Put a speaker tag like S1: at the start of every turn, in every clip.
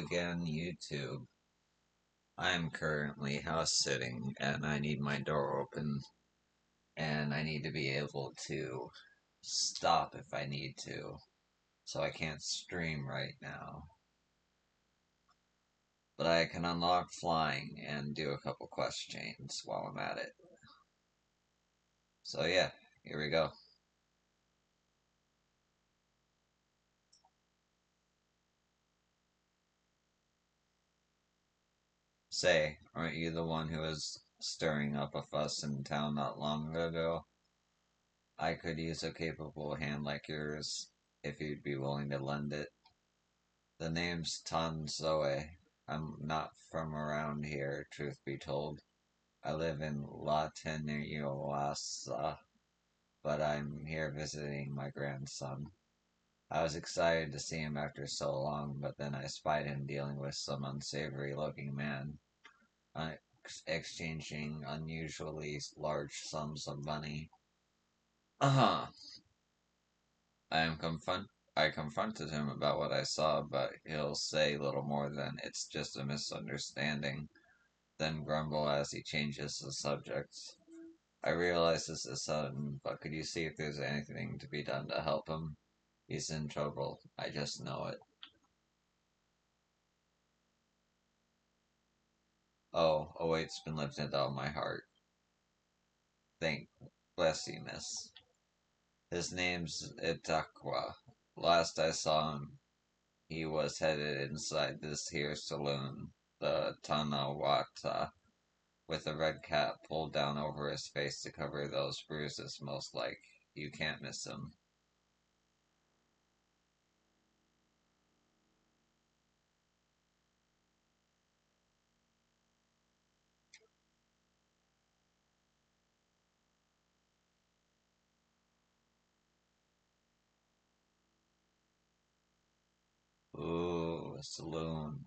S1: again, YouTube. I am currently house sitting and I need my door open and I need to be able to stop if I need to. So I can't stream right now. But I can unlock flying and do a couple questions while I'm at it. So yeah, here we go. Say, aren't you the one who was stirring up a fuss in town not long ago? I could use a capable hand like yours if you'd be willing to lend it. The name's Tan Zoe. I'm not from around here, truth be told. I live in La Tenioasa, but I'm here visiting my grandson. I was excited to see him after so long, but then I spied him dealing with some unsavory looking man, uh, exchanging unusually large sums of money. Uh huh. I confronted him about what I saw, but he'll say little more than it's just a misunderstanding, then grumble as he changes the subject. I realize this is sudden, but could you see if there's anything to be done to help him? He's in trouble. I just know it. Oh, a weight's been lifted out of my heart. Thank bless you, miss. His name's Itakwa. Last I saw him, he was headed inside this here saloon, the Tanawata, with a red cap pulled down over his face to cover those bruises most like. You can't miss him. Ooh, a saloon.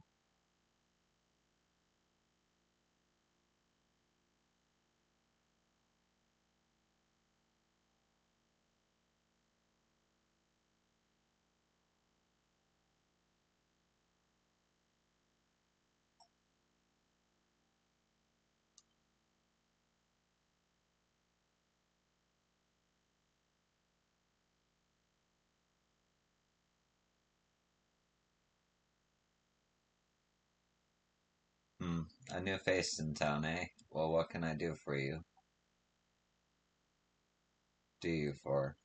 S1: Hmm, a new face in town, eh? Well, what can I do for you? Do you for?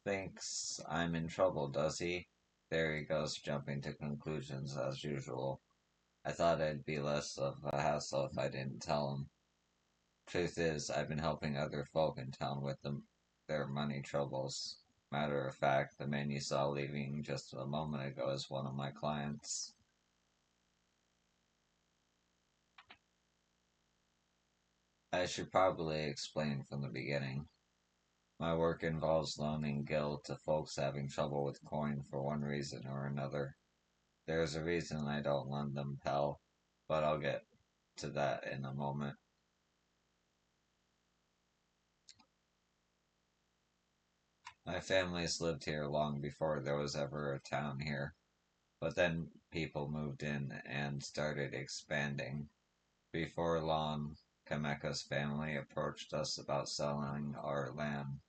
S1: Thinks I'm in trouble, does he? There he goes, jumping to conclusions as usual. I thought I'd be less of a hassle if I didn't tell him. Truth is, I've been helping other folk in town with their money troubles. Matter of fact, the man you saw leaving just a moment ago is one of my clients. I should probably explain from the beginning. My work involves loaning gil to folks having trouble with coin for one reason or another. There's a reason I don't lend them, pal, but I'll get to that in a moment. My family's lived here long before there was ever a town here, but then people moved in and started expanding. Before long, Kameka's family approached us about selling our land.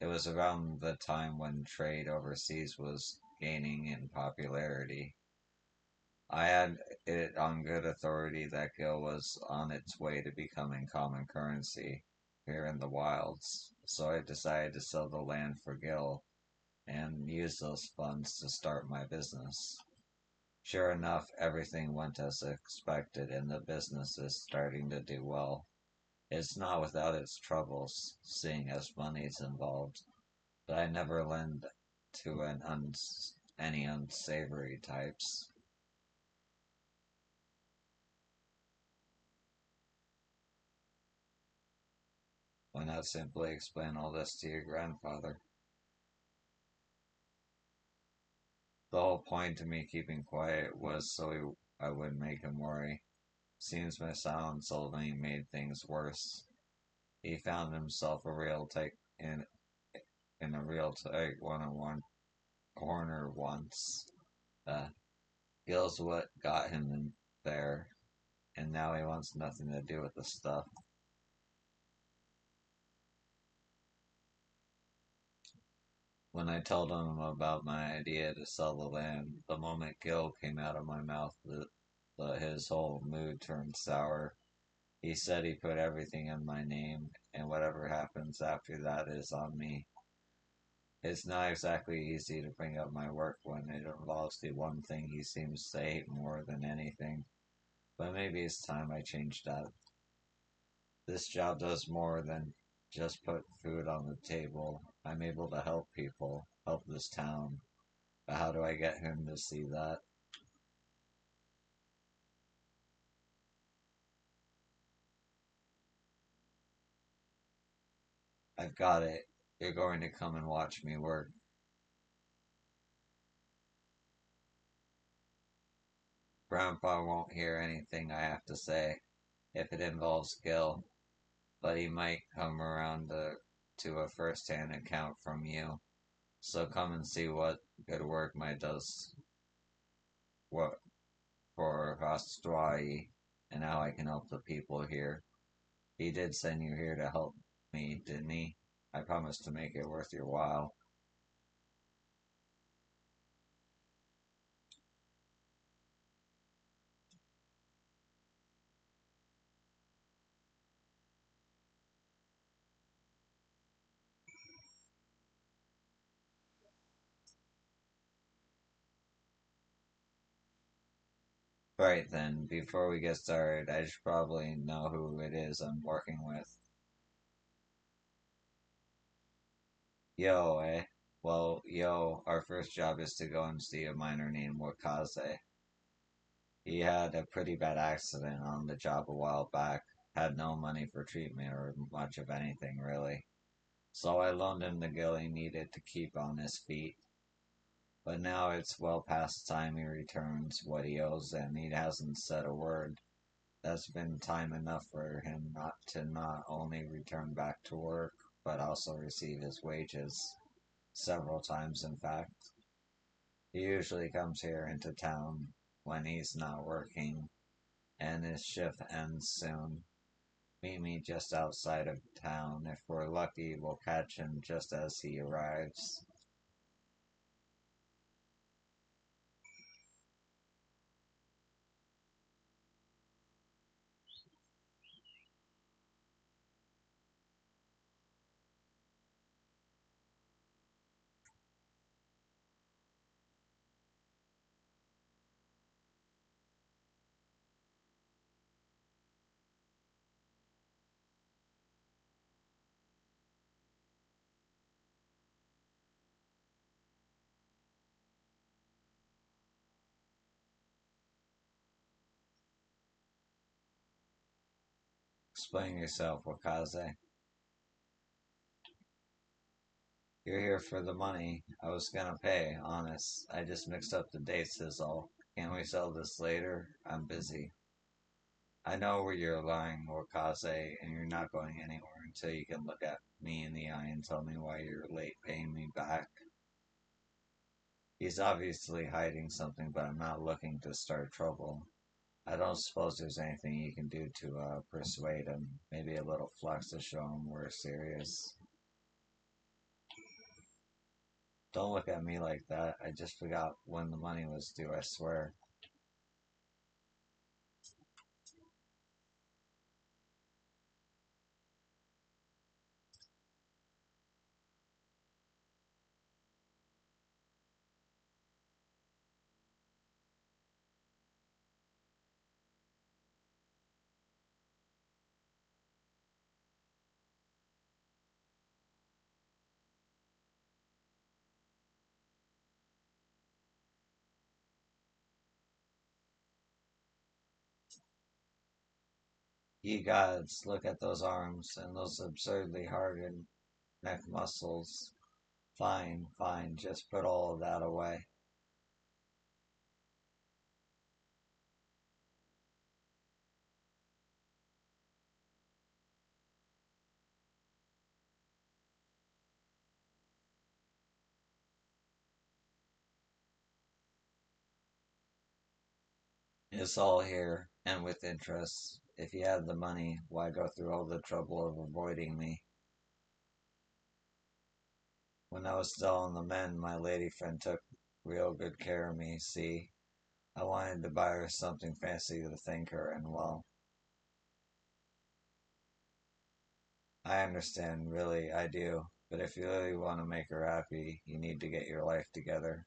S1: It was around the time when trade overseas was gaining in popularity. I had it on good authority that gil was on its way to becoming common currency here in the wilds, so I decided to sell the land for gil and use those funds to start my business. Sure enough, everything went as expected and the business is starting to do well. It's not without its troubles, seeing as money's involved, but I never lend to any unsavory types. Why not simply explain all this to your grandfather? The whole point of me keeping quiet was so I wouldn't make him worry. Seems my silence only made things worse. He found himself a real tight in a real tight one-on-one corner once. Uh, Gil's what got him in there, and now he wants nothing to do with the stuff. When I told him about my idea to sell the land, the moment Gil came out of my mouth, his whole mood turned sour. He said he put everything in my name, and whatever happens after that is on me. It's not exactly easy to bring up my work when it involves the one thing he seems to hate more than anything, but maybe it's time I changed that. This job does more than just put food on the table. I'm able to help people, help this town. But how do I get him to see that? I've got it. You're going to come and watch me work. Grandpa won't hear anything I have to say if it involves Gil, but he might come around to a first-hand account from you. So come and see what good work my does what for Hawaii and how I can help the people here. He did send you here to help me, didn't he? I promised to make it worth your while. Right then, before we get started, I should probably know who it is I'm working with. Yo, eh? Well, yo, our first job is to go and see a miner named Wakaze. He had a pretty bad accident on the job a while back, had no money for treatment or much of anything really. So I loaned him the gil he needed to keep on his feet. But now it's well past time he returns what he owes and he hasn't said a word. That's been time enough for him not only return back to work, but also receive his wages. Several times, in fact. He usually comes here into town when he's not working, and his shift ends soon. Meet me just outside of town. If we're lucky, we'll catch him just as he arrives. Explain yourself, Wakaze. You're here for the money. I was gonna pay, honest. I just mixed up the dates is all. Can't we sell this later? I'm busy. I know where you're lying, Wakaze, and you're not going anywhere until you can look at me in the eye and tell me why you're late paying me back. He's obviously hiding something, but I'm not looking to start trouble. I don't suppose there's anything you can do to persuade him. Maybe a little flex to show him we're serious. Don't look at me like that. I just forgot when the money was due, I swear. Ye gods, look at those arms and those absurdly hardened neck muscles. Fine, fine, just put all of that away. It's all here, and with interest. If you had the money, why go through all the trouble of avoiding me? When I was still on the mend, my lady friend took real good care of me, see? I wanted to buy her something fancy to thank her, and well, I understand, really, I do. But if you really want to make her happy, you need to get your life together.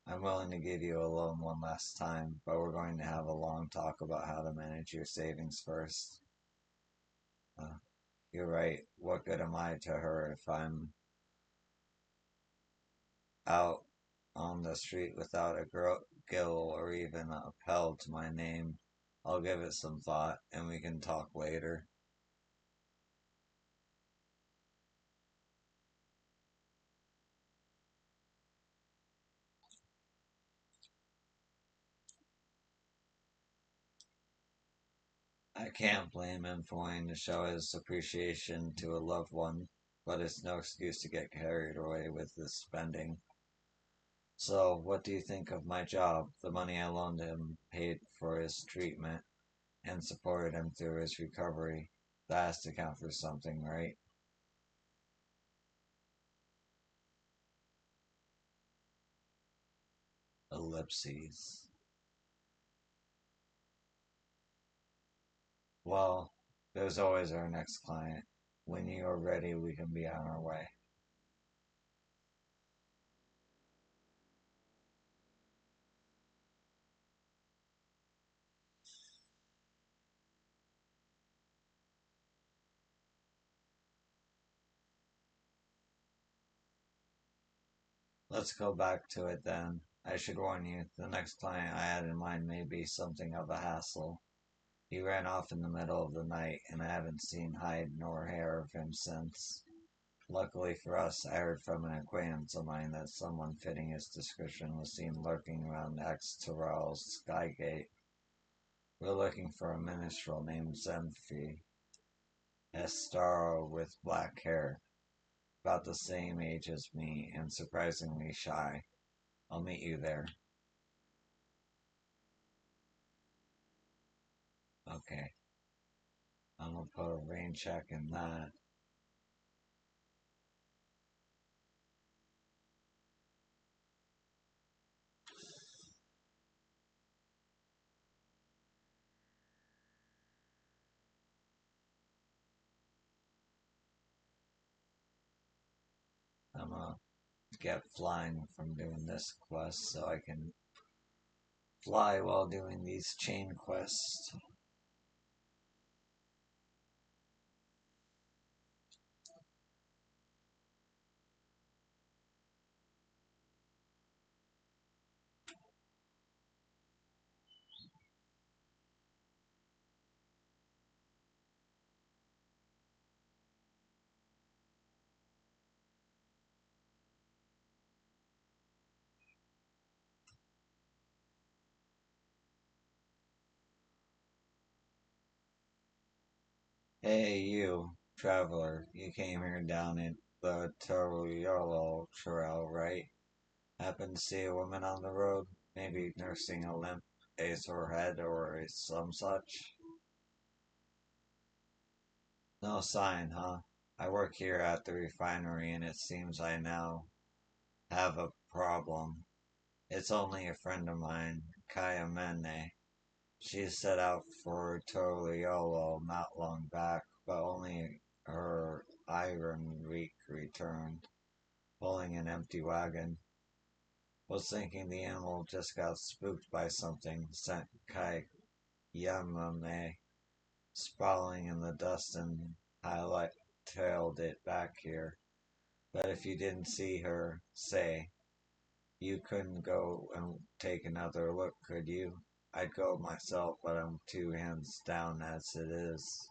S1: I'm willing to give you a loan one last time, but we're going to have a long talk about how to manage your savings first. Uh, you're right. What good am I to her if I'm out on the street without a gill or even a pell to my name? I'll give it some thought and we can talk later. I can't blame him for wanting to show his appreciation to a loved one, but it's no excuse to get carried away with this spending. So, what do you think of my job? The money I loaned him paid for his treatment and supported him through his recovery. That has to count for something, right? Ellipses. Well, there's always our next client. When you are ready, we can be on our way. Let's go back to it then. I should warn you, the next client I had in mind may be something of a hassle. He ran off in the middle of the night, and I haven't seen hide nor hair of him since. Luckily for us, I heard from an acquaintance of mine that someone fitting his description was seen lurking around X Terrell's Skygate. We're looking for a minstrel named Zenfi, Estaro with black hair, about the same age as me and surprisingly shy. I'll meet you there. Okay, I'm gonna put a rain check in that. I'm gonna get flying from doing this quest so I can fly while doing these chain quests. Hey, you, traveler, you came here down in the Torriolo Trail, right? Happened to see a woman on the road, maybe nursing a limp, a sore head, or some such? No sign, huh? I work here at the refinery and it seems I now have a problem. It's only a friend of mine, Kaya Mene. She set out for Toriolo not long back, but only her iron reek returned, pulling an empty wagon. Was thinking the animal just got spooked by something, sent Kai Yamame sprawling in the dust and hightailed it back here. But if you didn't see her, say, you couldn't go and take another look, could you? I'd go myself, but I'm two hands down as it is.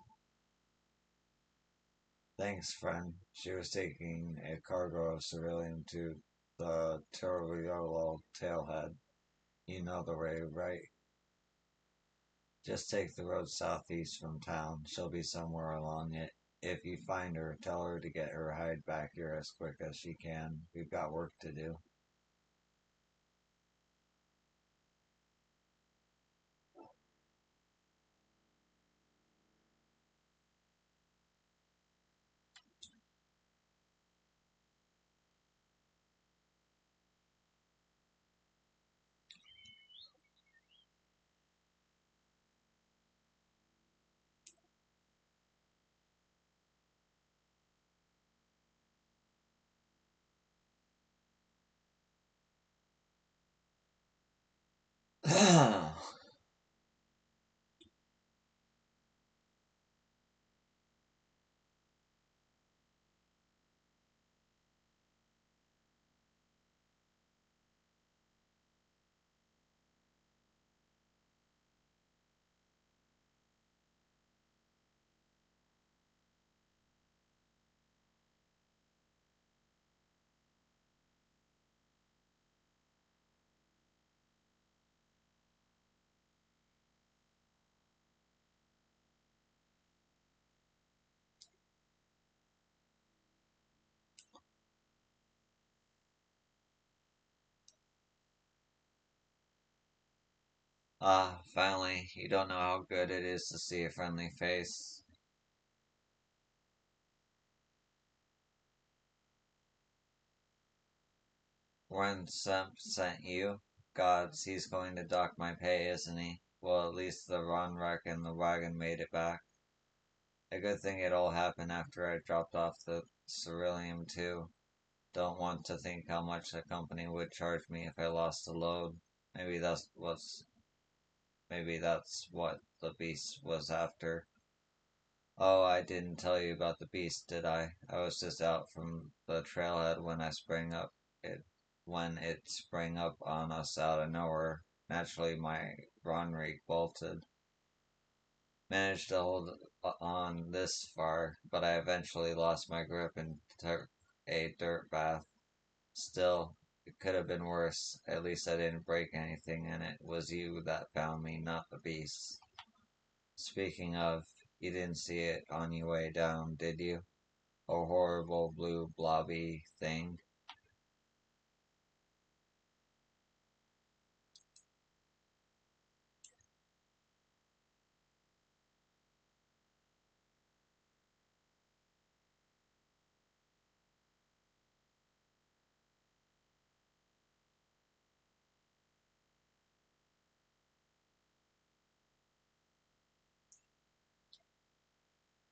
S1: Thanks, friend. She was taking a cargo of cerulean to the Torriolo tailhead. You know the way, right? Just take the road southeast from town. She'll be somewhere along it. If you find her, tell her to get her hide back here as quick as she can. We've got work to do. Ah, finally, you don't know how good it is to see a friendly face. When Semp sent you? Gods, he's going to dock my pay, isn't he? Well, at least the run wreck and the wagon made it back. A good thing it all happened after I dropped off the ceruleum, too. Don't want to think how much the company would charge me if I lost a load. Maybe that's what's maybe that's what the beast was after. Oh, I didn't tell you about the beast, did I? I was just out from the trailhead when it sprang up on us out of nowhere. Naturally, my run rate bolted. Managed to hold on this far, but I eventually lost my grip and took a dirt bath. Still, it could have been worse. At least I didn't break anything, and it was you that found me, not the beast. Speaking of, you didn't see it on your way down, did you? A horrible blue blobby thing.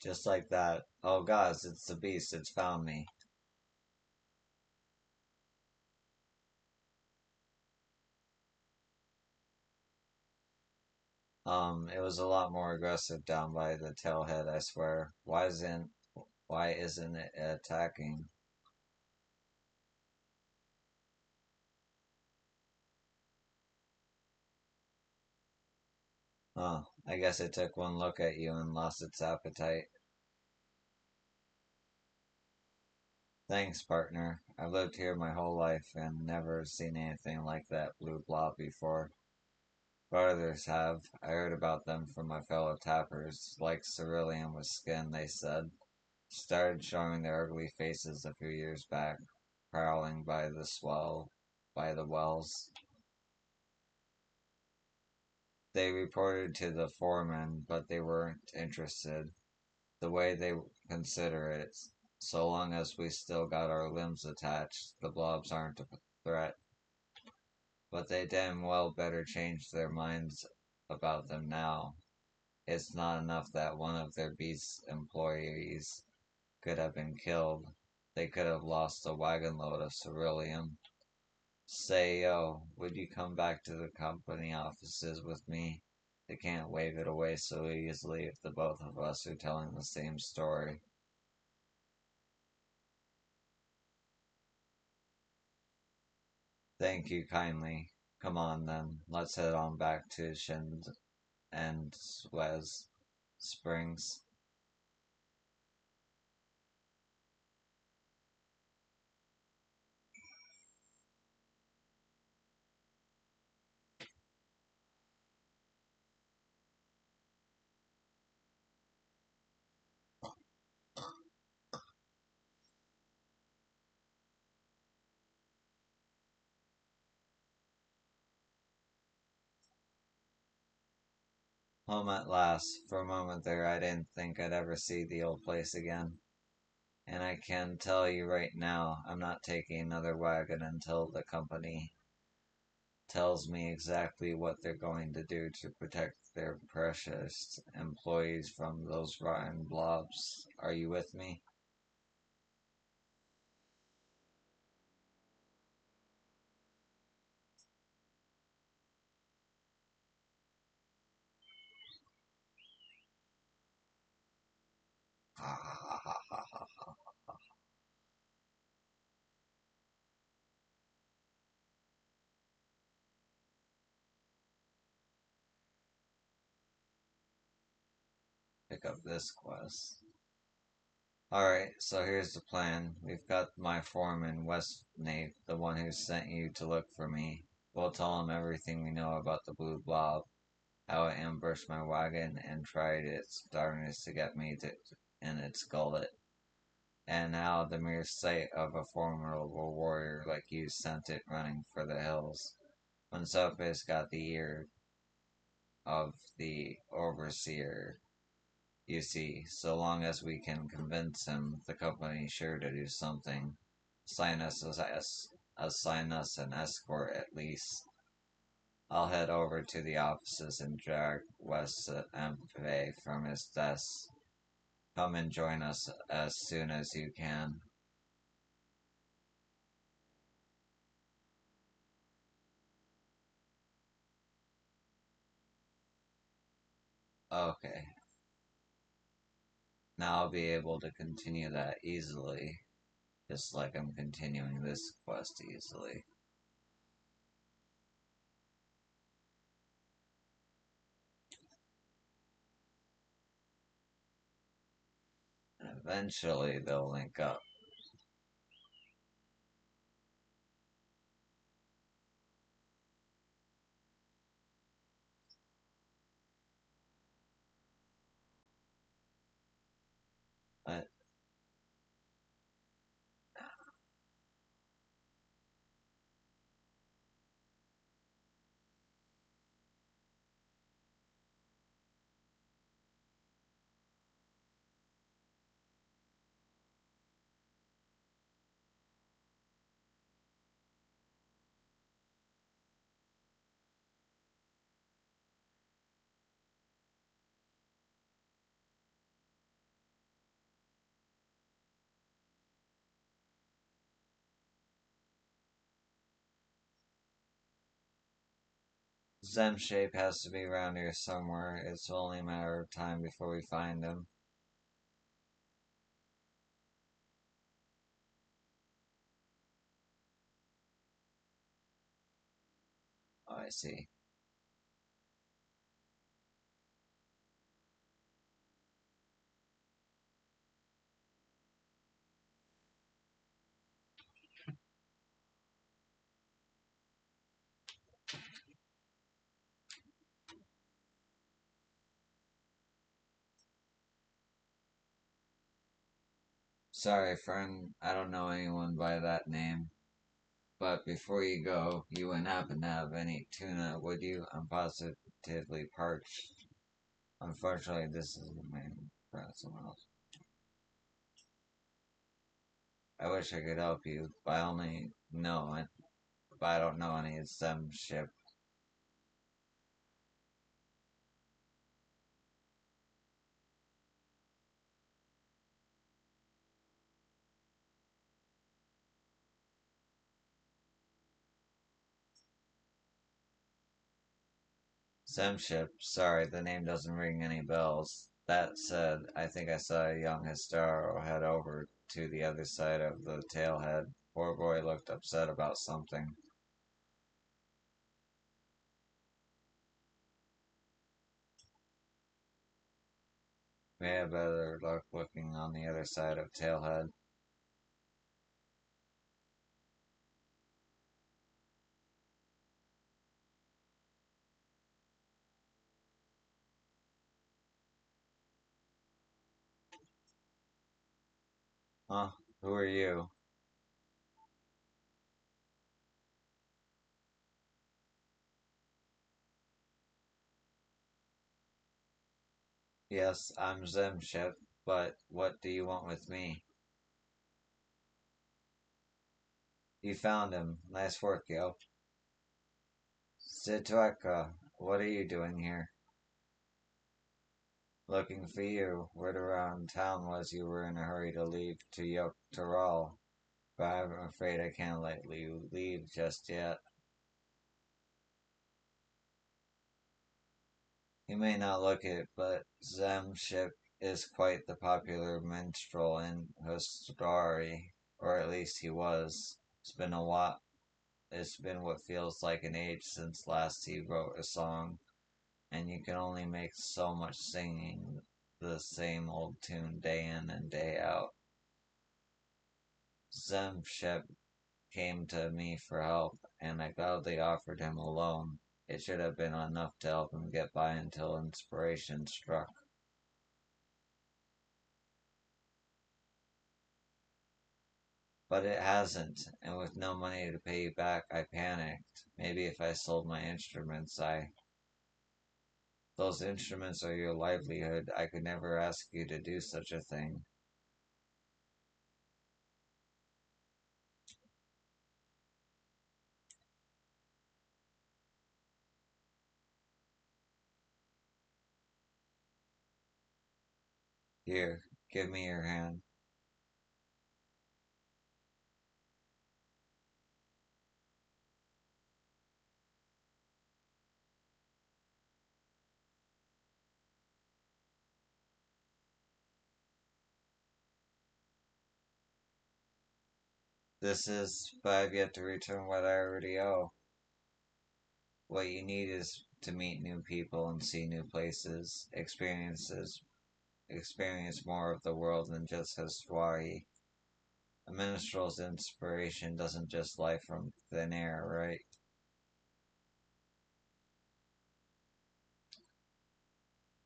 S1: Just like that. Oh gosh, it's the beast, it's found me. It was a lot more aggressive down by the tailhead, I swear. Why isn't it attacking? Oh, I guess it took one look at you and lost its appetite. Thanks, partner. I've lived here my whole life and never seen anything like that blue blob before. But others have. I heard about them from my fellow tappers, like cerulean with skin, they said. Started showing their ugly faces a few years back, prowling by the wells. They reported to the foreman, but they weren't interested. The way they consider it, so long as we still got our limbs attached, the blobs aren't a threat. But they damn well better change their minds about them now. It's not enough that one of their beast employees could have been killed. They could have lost a wagon load of ceruleum. Say, yo, would you come back to the company offices with me? They can't wave it away so easily if the both of us are telling the same story. Thank you kindly. Come on then, let's head on back to Shind and Suez Springs. Home at last. For a moment there, I didn't think I'd ever see the old place again. And I can tell you right now, I'm not taking another wagon until the company tells me exactly what they're going to do to protect their precious employees from those rotten blobs. Are you with me? Pick up this quest. Alright, so here's the plan. We've got my foreman, West Nate, the one who sent you to look for me. We'll tell him everything we know about the blue blob, how it ambushed my wagon and tried its darnest to get me in its gullet, and how the mere sight of a formidable warrior like you sent it running for the hills. When Sophis got the ear of the overseer, you see, so long as we can convince him, the company's sure to do something. Assign us an escort at least. I'll head over to the offices and drag West MV from his desk. Come and join us as soon as you can. Okay. Now I'll be able to continue that easily, just like I'm continuing this quest easily. And eventually they'll link up. But Zem Shape has to be around here somewhere. It's only a matter of time before we find him. Oh, I see. Sorry, friend, I don't know anyone by that name. But before you go, you wouldn't happen to have any tuna, would you? I'm positively parched. Unfortunately, this is the main for someone else. I wish I could help you, but I only know it. But I don't know any STEM ship. STEM ship, sorry, the name doesn't ring any bells. That said, I think I saw a young Histaro head over to the other side of the tailhead. Poor boy looked upset about something. May have better luck looking on the other side of tailhead. Huh? Who are you? Yes, I'm Zemship, but what do you want with me? You found him. Nice work, yo. Situeka, what are you doing here? Looking for you. Word around town was you were in a hurry to leave to Yoktaral, but I'm afraid I can't let you leave just yet. You may not look it, but Zemship is quite the popular minstrel in her story, or at least he was. It's been a while. It's been what feels like an age since last he wrote a song, and you can only make so much singing the same old tune day in and day out. Zemshep came to me for help, and I gladly offered him a loan. It should have been enough to help him get by until inspiration struck. But it hasn't, and with no money to pay you back, I panicked. Maybe if I sold my instruments, I. Those instruments are your livelihood. I could never ask you to do such a thing. Here, give me your hand. This is, but I've yet to return what I already owe. What you need is to meet new people and see new places, experience more of the world than just Hawaii. A minstrel's inspiration doesn't just lie from thin air, right?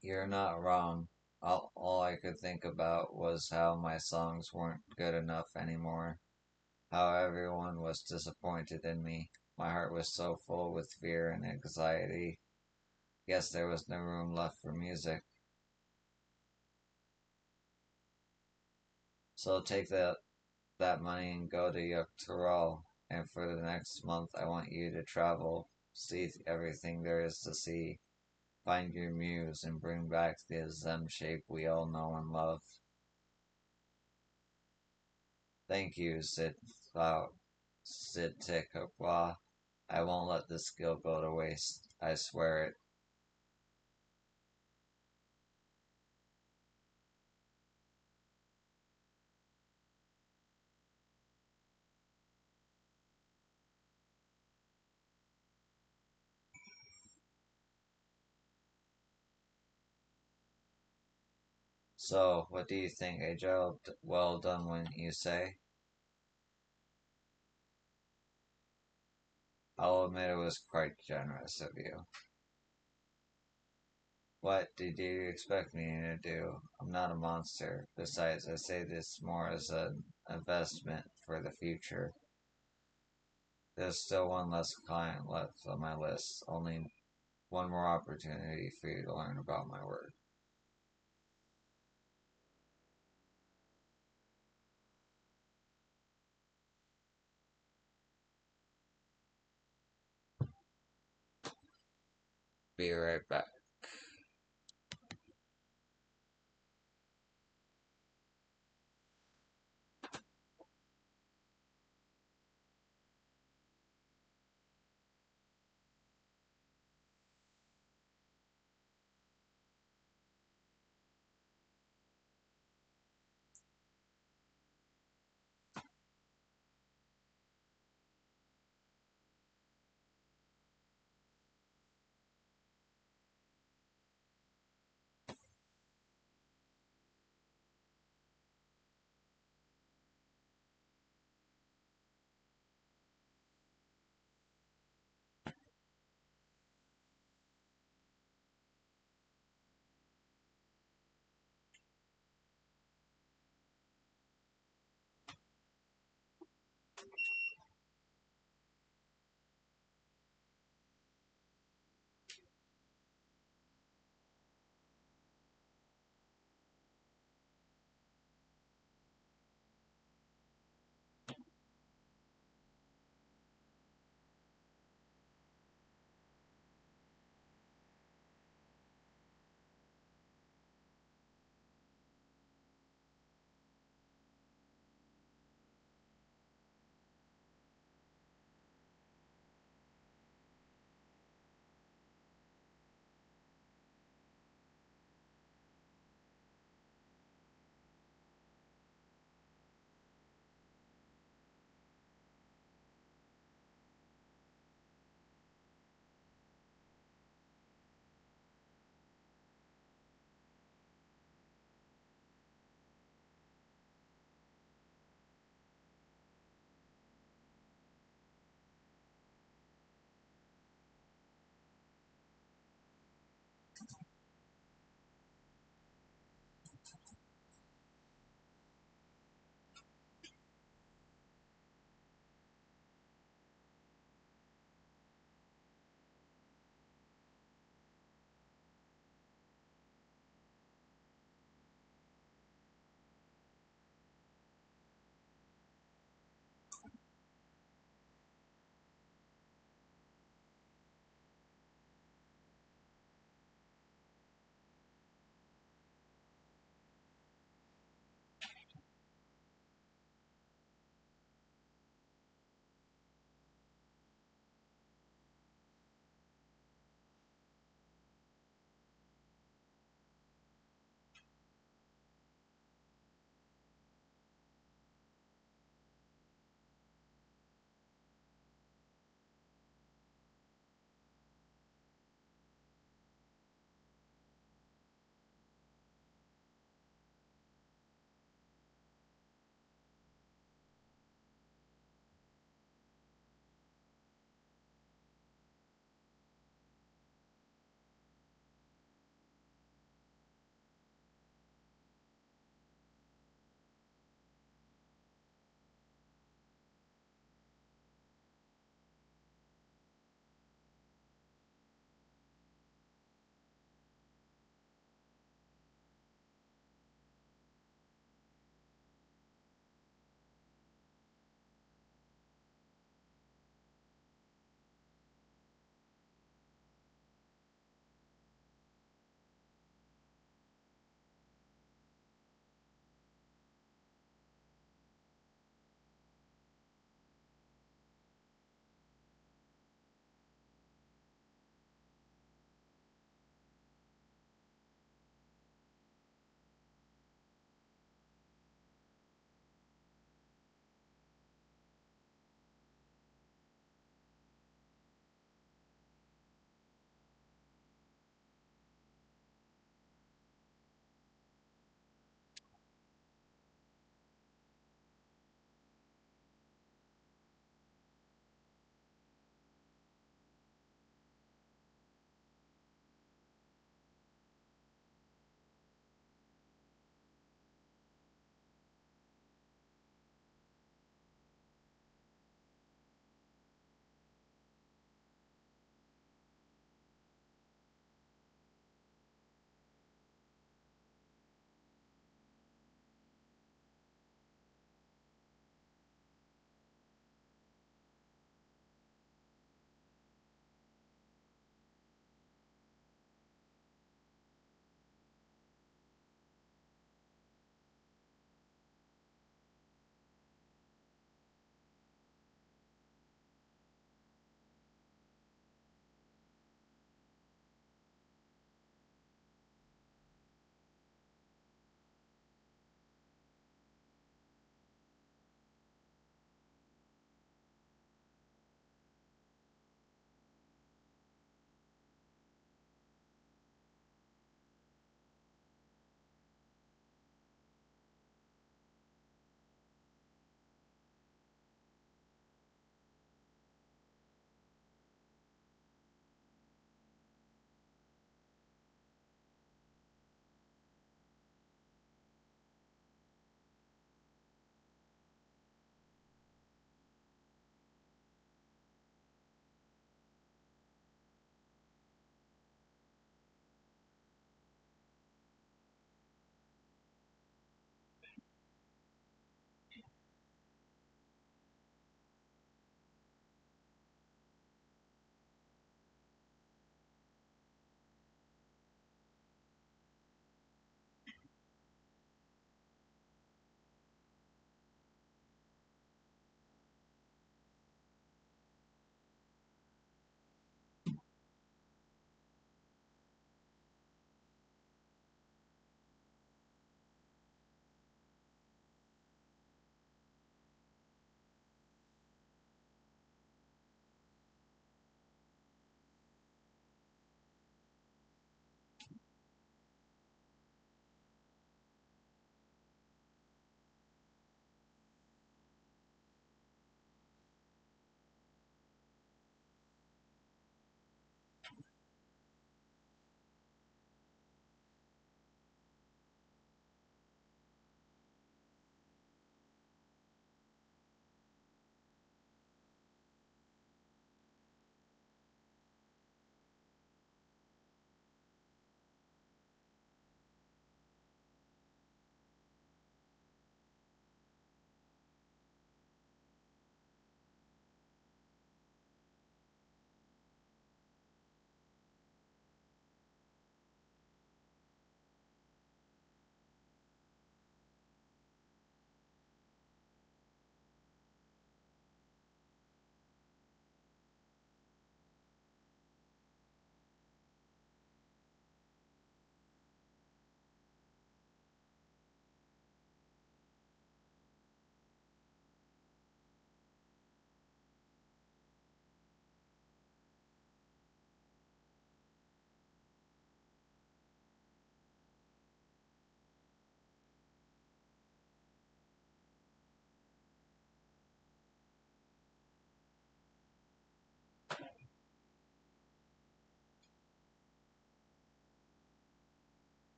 S1: You're not wrong. All I could think about was how my songs weren't good enough anymore, how everyone was disappointed in me. My heart was so full with fear and anxiety. Guess there was no room left for music. So take that money and go to Yuktarol. And for the next month, I want you to travel, see everything there is to see, find your muse, and bring back the Zem shape we all know and love. Thank you, Sitikwa. I won't let this skill go to waste. I swear it. So, what do you think? A job well done, wouldn't you say? I'll admit it was quite generous of you. What did you expect me to do? I'm not a monster. Besides, I say this more as an investment for the future. There's still one less client left on my list. Only one more opportunity for you to learn about my work. Be right back.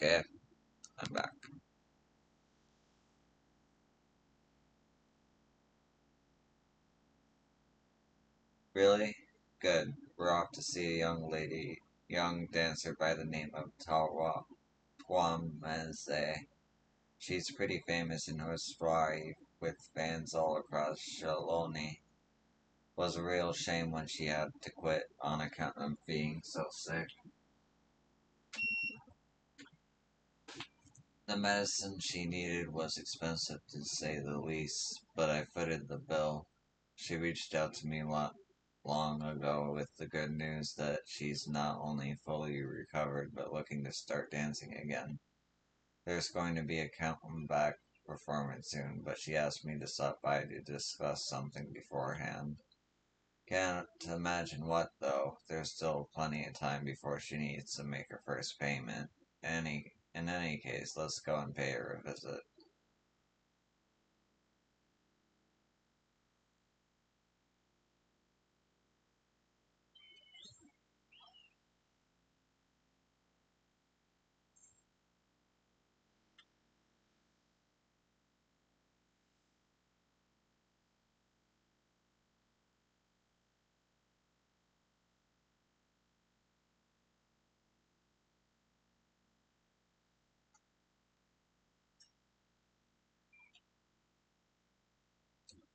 S1: Okay, I'm back. Really? Good. We're off to see a young dancer by the name of Tawa Twameze. She's pretty famous in Hawaii with fans all across Shaloni. Was a real shame when she had to quit on account of being so sick. The medicine she needed was expensive to say the least, but I footed the bill. She reached out to me long ago with the good news that she's not only fully recovered but looking to start dancing again. There's going to be a comeback performance soon, but she asked me to stop by to discuss something beforehand. Can't imagine what though. There's still plenty of time before she needs to make her first payment. In any case, let's go and pay her a visit.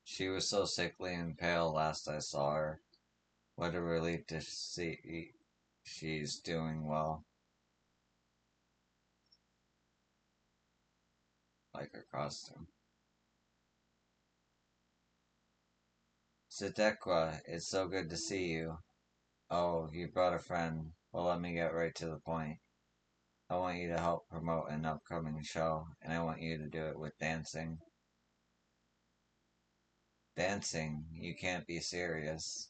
S1: She was so sickly and pale last I saw her. What a relief to see she's doing well, like her costume. Sitekwa, it's so good to see you. Oh, you brought a friend. Well, let me get right to the point. I want you to help promote an upcoming show, and I want you to do it with dancing. Dancing? You can't be serious.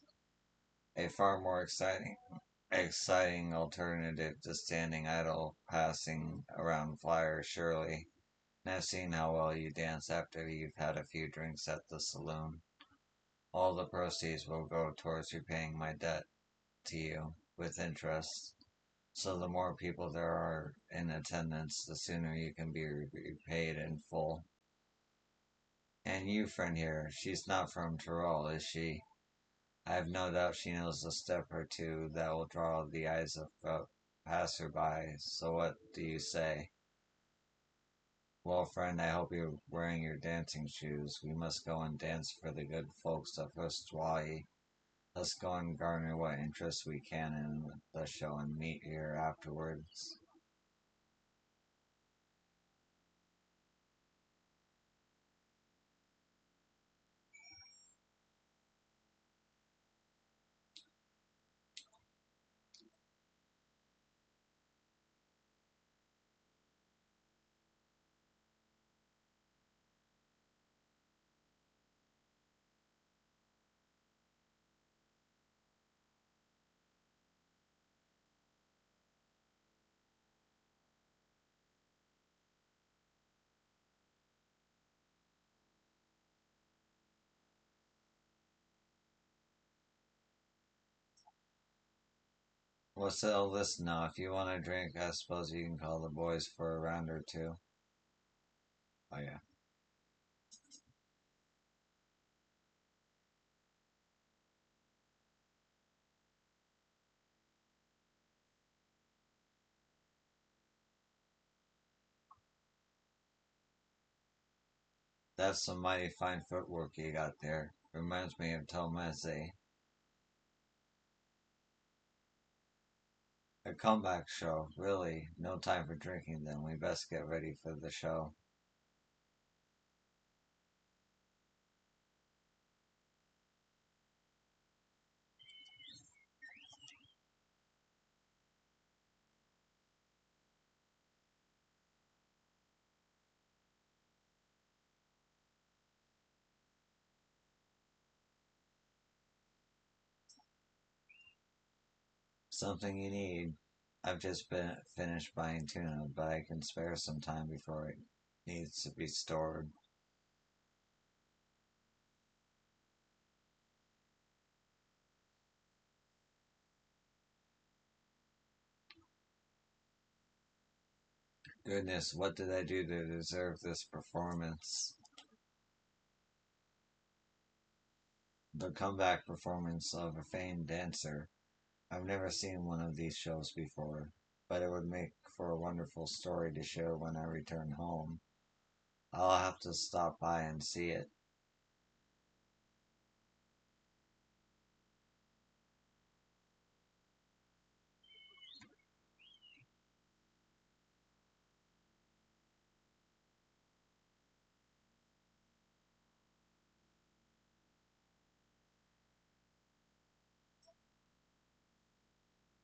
S1: A far more exciting alternative to standing idle passing around flyers, surely. And I've seen how well you dance after you've had a few drinks at the saloon. All the proceeds will go towards repaying my debt to you, with interest. So the more people there are in attendance, the sooner you can be repaid in full. And you, friend here, she's not from Tyrol, is she? I have no doubt she knows a step or two that will draw the eyes of a passerby. So what do you say? Well, friend, I hope you're wearing your dancing shoes. We must go and dance for the good folks of Hawaii. Let's go and garner what interest we can in the show and meet here afterwards. What's all this now? If you want a drink, I suppose you can call the boys for a round or two. Oh, yeah. That's some mighty fine footwork you got there. Reminds me of Tomase. A comeback show. Really, no time for drinking then. We best get ready for the show. Something you need. I've just been finished buying tuna, but I can spare some time before it needs to be stored. Goodness, what did I do to deserve this performance? The comeback performance of a famed dancer. I've never seen one of these shows before, but it would make for a wonderful story to share when I return home. I'll have to stop by and see it.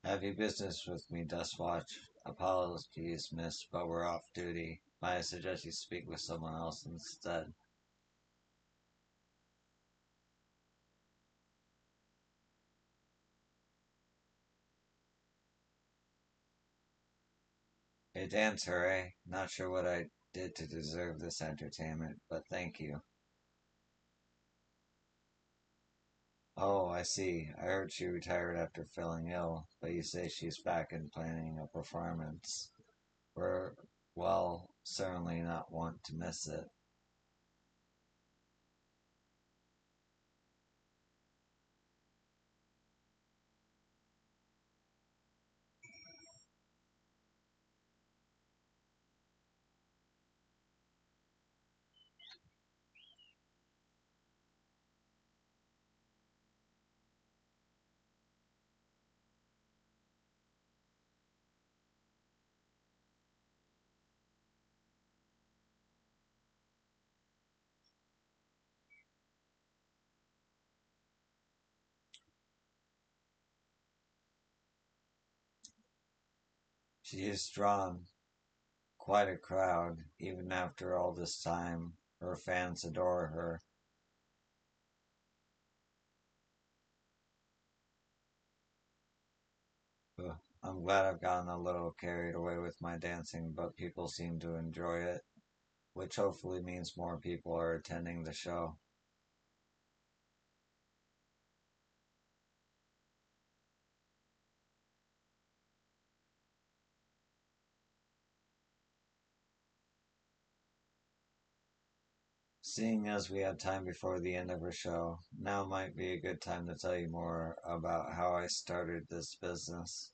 S1: Heavy business with me, Dustwatch. Apologies, miss, but we're off duty. Might I suggest you speak with someone else instead? A dancer, eh? Not sure what I did to deserve this entertainment, but thank you. Oh, I see. I heard she retired after feeling ill, but you say she's back and planning a performance. We're, well, certainly not want to miss it. She has drawn quite a crowd, even after all this time. Her fans adore her. Ugh, I'm glad I've gotten a little carried away with my dancing, but people seem to enjoy it, which hopefully means more people are attending the show. Seeing as we have time before the end of her show, now might be a good time to tell you more about how I started this business.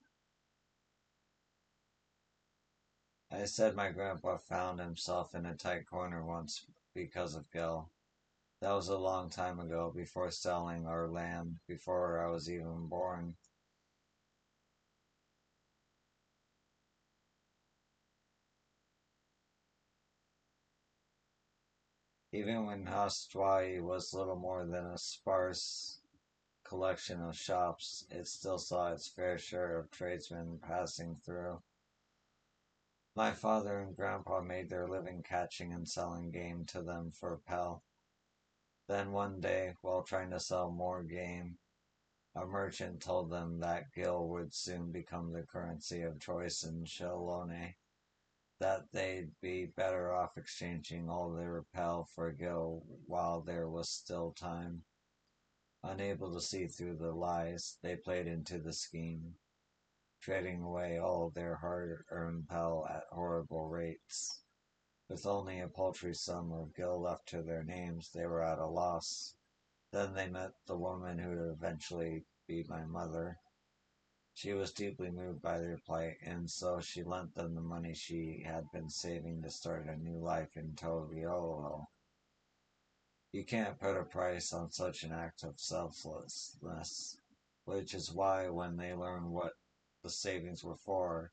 S1: I said my grandpa found himself in a tight corner once because of Gil. That was a long time ago, before selling our land, before I was even born. Even when Hastwai was little more than a sparse collection of shops, it still saw its fair share of tradesmen passing through. My father and grandpa made their living catching and selling game to them for pel. Then one day, while trying to sell more game, a merchant told them that Gil would soon become the currency of choice in Shellone, that they'd be better off exchanging all their pel for Gil while there was still time. Unable to see through the lies, they played into the scheme, trading away all their hard-earned pel at horrible rates. With only a paltry sum of gil left to their names, they were at a loss. Then they met the woman who would eventually be my mother. She was deeply moved by their plight, and so she lent them the money she had been saving to start a new life in Toviolo. You can't put a price on such an act of selflessness, which is why when they learned what the savings were for,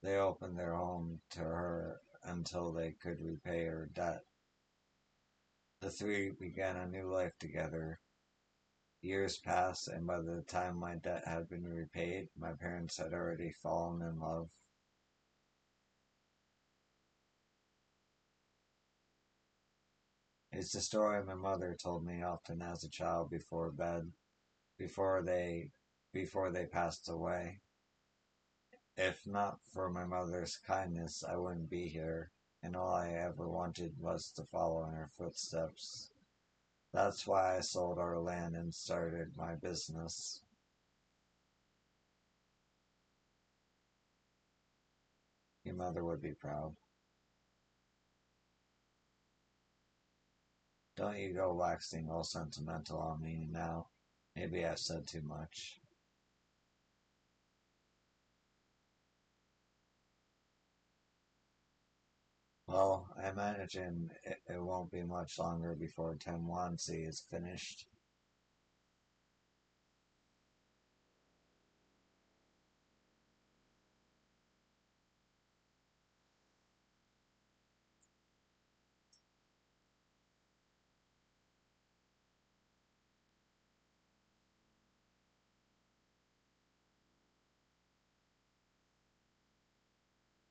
S1: they opened their home to her until they could repay her debt. The three began a new life together. Years passed, and by the time my debt had been repaid, my parents had already fallen in love. It's a story my mother told me often as a child before bed, before they before they passed away. If not for my mother's kindness, I wouldn't be here, and all I ever wanted was to follow in her footsteps. That's why I sold our land and started my business. Your mother would be proud. Don't you go waxing all sentimental on me now. Maybe I've said too much. Well, I imagine it won't be much longer before Tenwansi is finished.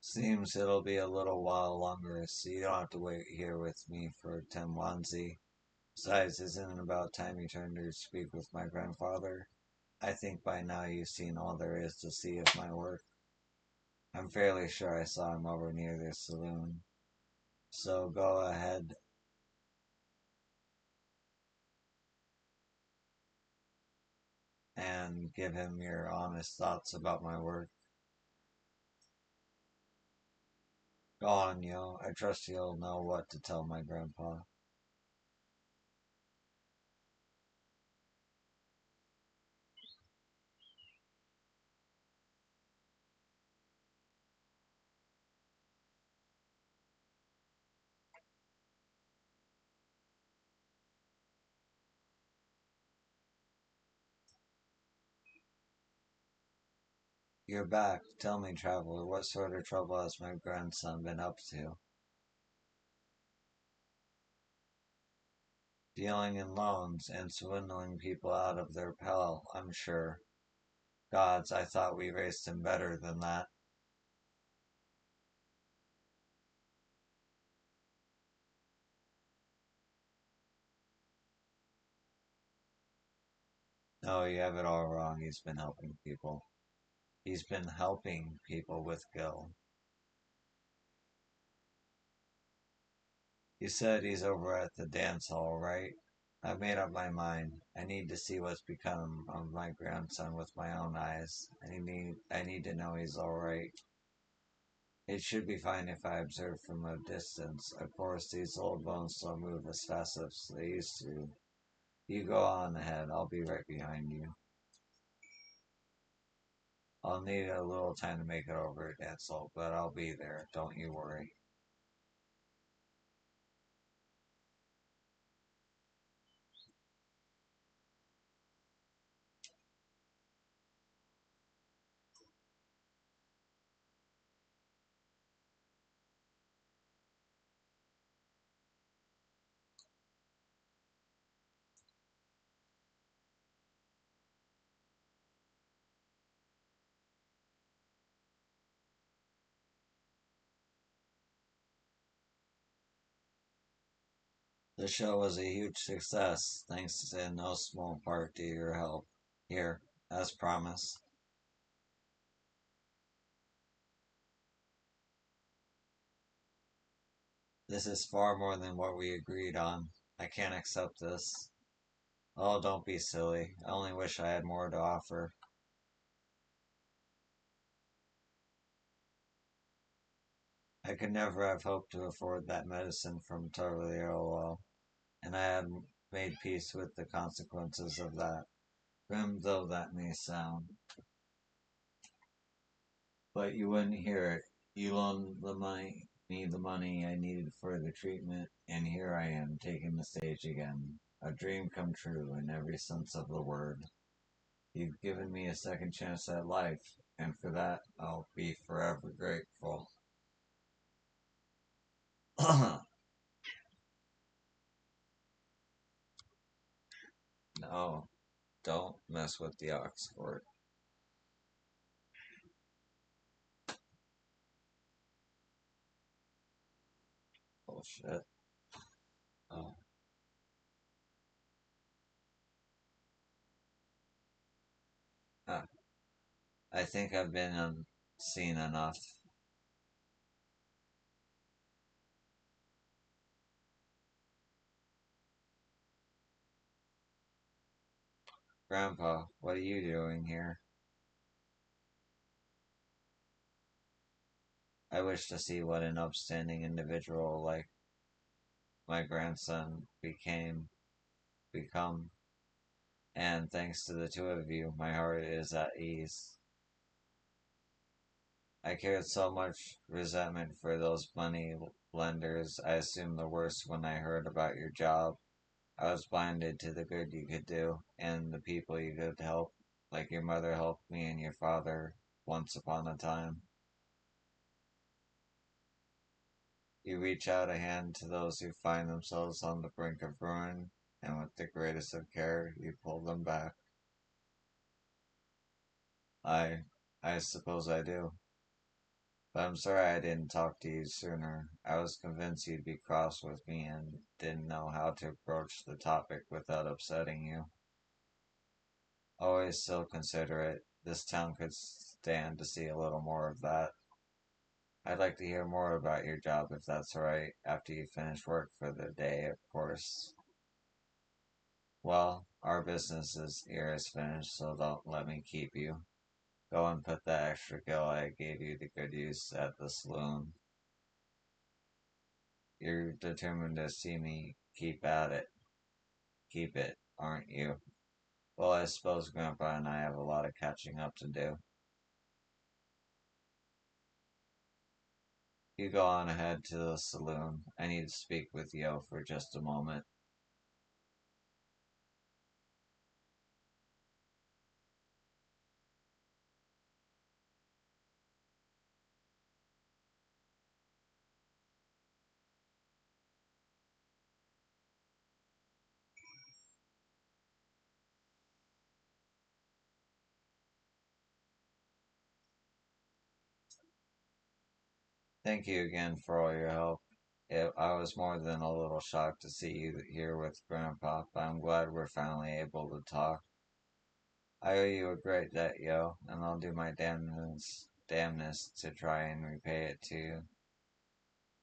S1: Seems it'll be a little while longer, so you don't have to wait here with me for Tenwanzi. Besides, isn't it about time you turned to speak with my grandfather? I think by now you've seen all there is to see of my work. I'm fairly sure I saw him over near this saloon. So go ahead and give him your honest thoughts about my work. Go on, yo. I trust you'll know what to tell my grandpa. You're back. Tell me, traveler, what sort of trouble has my grandson been up to? Dealing in loans and swindling people out of their pell, I'm sure. Gods, I thought we raised him better than that. No, you have it all wrong. He's been helping people. He's been helping people with Gil. You said he's over at the dance hall, right? I've made up my mind. I need to see what's become of my grandson with my own eyes. I need to know he's alright. It should be fine if I observe from a distance. Of course, these old bones don't move as fast as they used to. You go on ahead. I'll be right behind you. I'll need a little time to make it over to Edsel, but I'll be there. Don't you worry. The show was a huge success, thanks in no small part to your help. Here, as promised. This is far more than what we agreed on. I can't accept this. Oh, don't be silly. I only wish I had more to offer. I could never have hoped to afford that medicine from Tarliolo, and I had made peace with the consequences of that, grim though that may sound. But you wouldn't hear it. You loaned me the money I needed for the treatment, and here I am taking the stage again. A dream come true in every sense of the word. You've given me a second chance at life, and for that I'll be forever grateful. No, don't mess with the Oxford. Bullshit. Oh, ah, I think I've been seen enough. Grandpa, what are you doing here? I wish to see what an upstanding individual like my grandson become, and thanks to the two of you, my heart is at ease. I carried so much resentment for those money lenders. I assumed the worst when I heard about your job. I was blinded to the good you could do and the people you could help, like your mother helped me and your father once upon a time. You reach out a hand to those who find themselves on the brink of ruin, and with the greatest of care, you pull them back. I, I suppose I do. But I'm sorry I didn't talk to you sooner. I was convinced you'd be cross with me and didn't know how to approach the topic without upsetting you. Always so considerate. This town could stand to see a little more of that. I'd like to hear more about your job if that's alright, after you finish work for the day, of course. Well, our business here is finished, so don't let me keep you. Go and put that extra gill I gave you to good use at the saloon. You're determined to see me keep at it. Keep it, aren't you? Well, I suppose Grandpa and I have a lot of catching up to do. You go on ahead to the saloon. I need to speak with Yo for just a moment. Thank you again for all your help. I was more than a little shocked to see you here with Grandpa, but I'm glad we're finally able to talk. I owe you a great debt, Yo, and I'll do my damnedest to try and repay it to you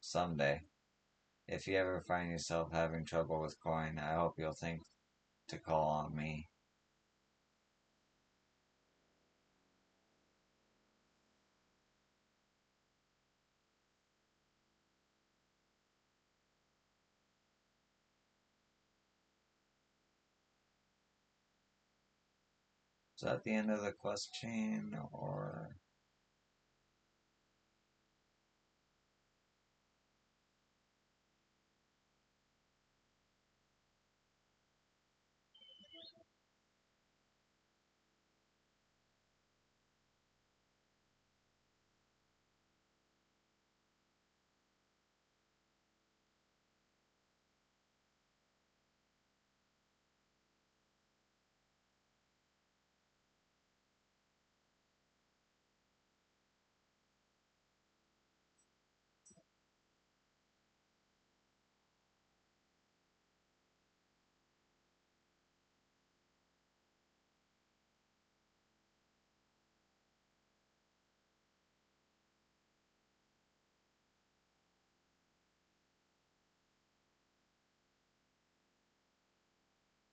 S1: someday. If you ever find yourself having trouble with coin, I hope you'll think to call on me. Is that the end of the quest chain, or...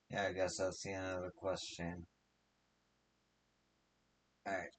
S1: Yeah, I guess that's the end of the quest chain. Alright,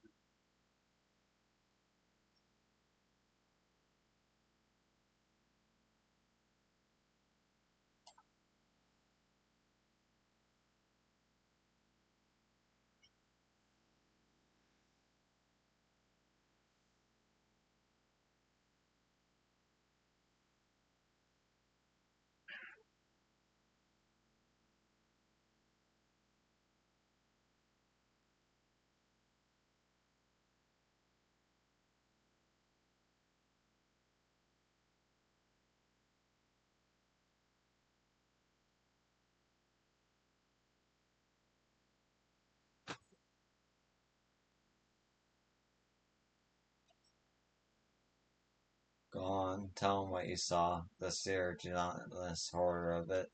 S1: go on, tell him what you saw, the sheer relentless horror of it.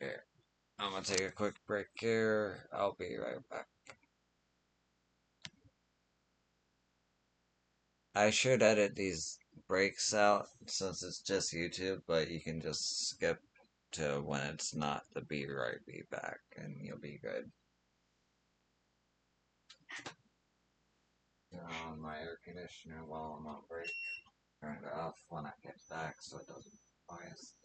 S1: Here, I'm gonna take a quick break here. I'll be right back. I should edit these breaks out since it's just YouTube, but you can just skip to when it's not the be right be back, and you'll be good. Turn on my air conditioner while I'm on break. Turn it off when I get back so it doesn't bias.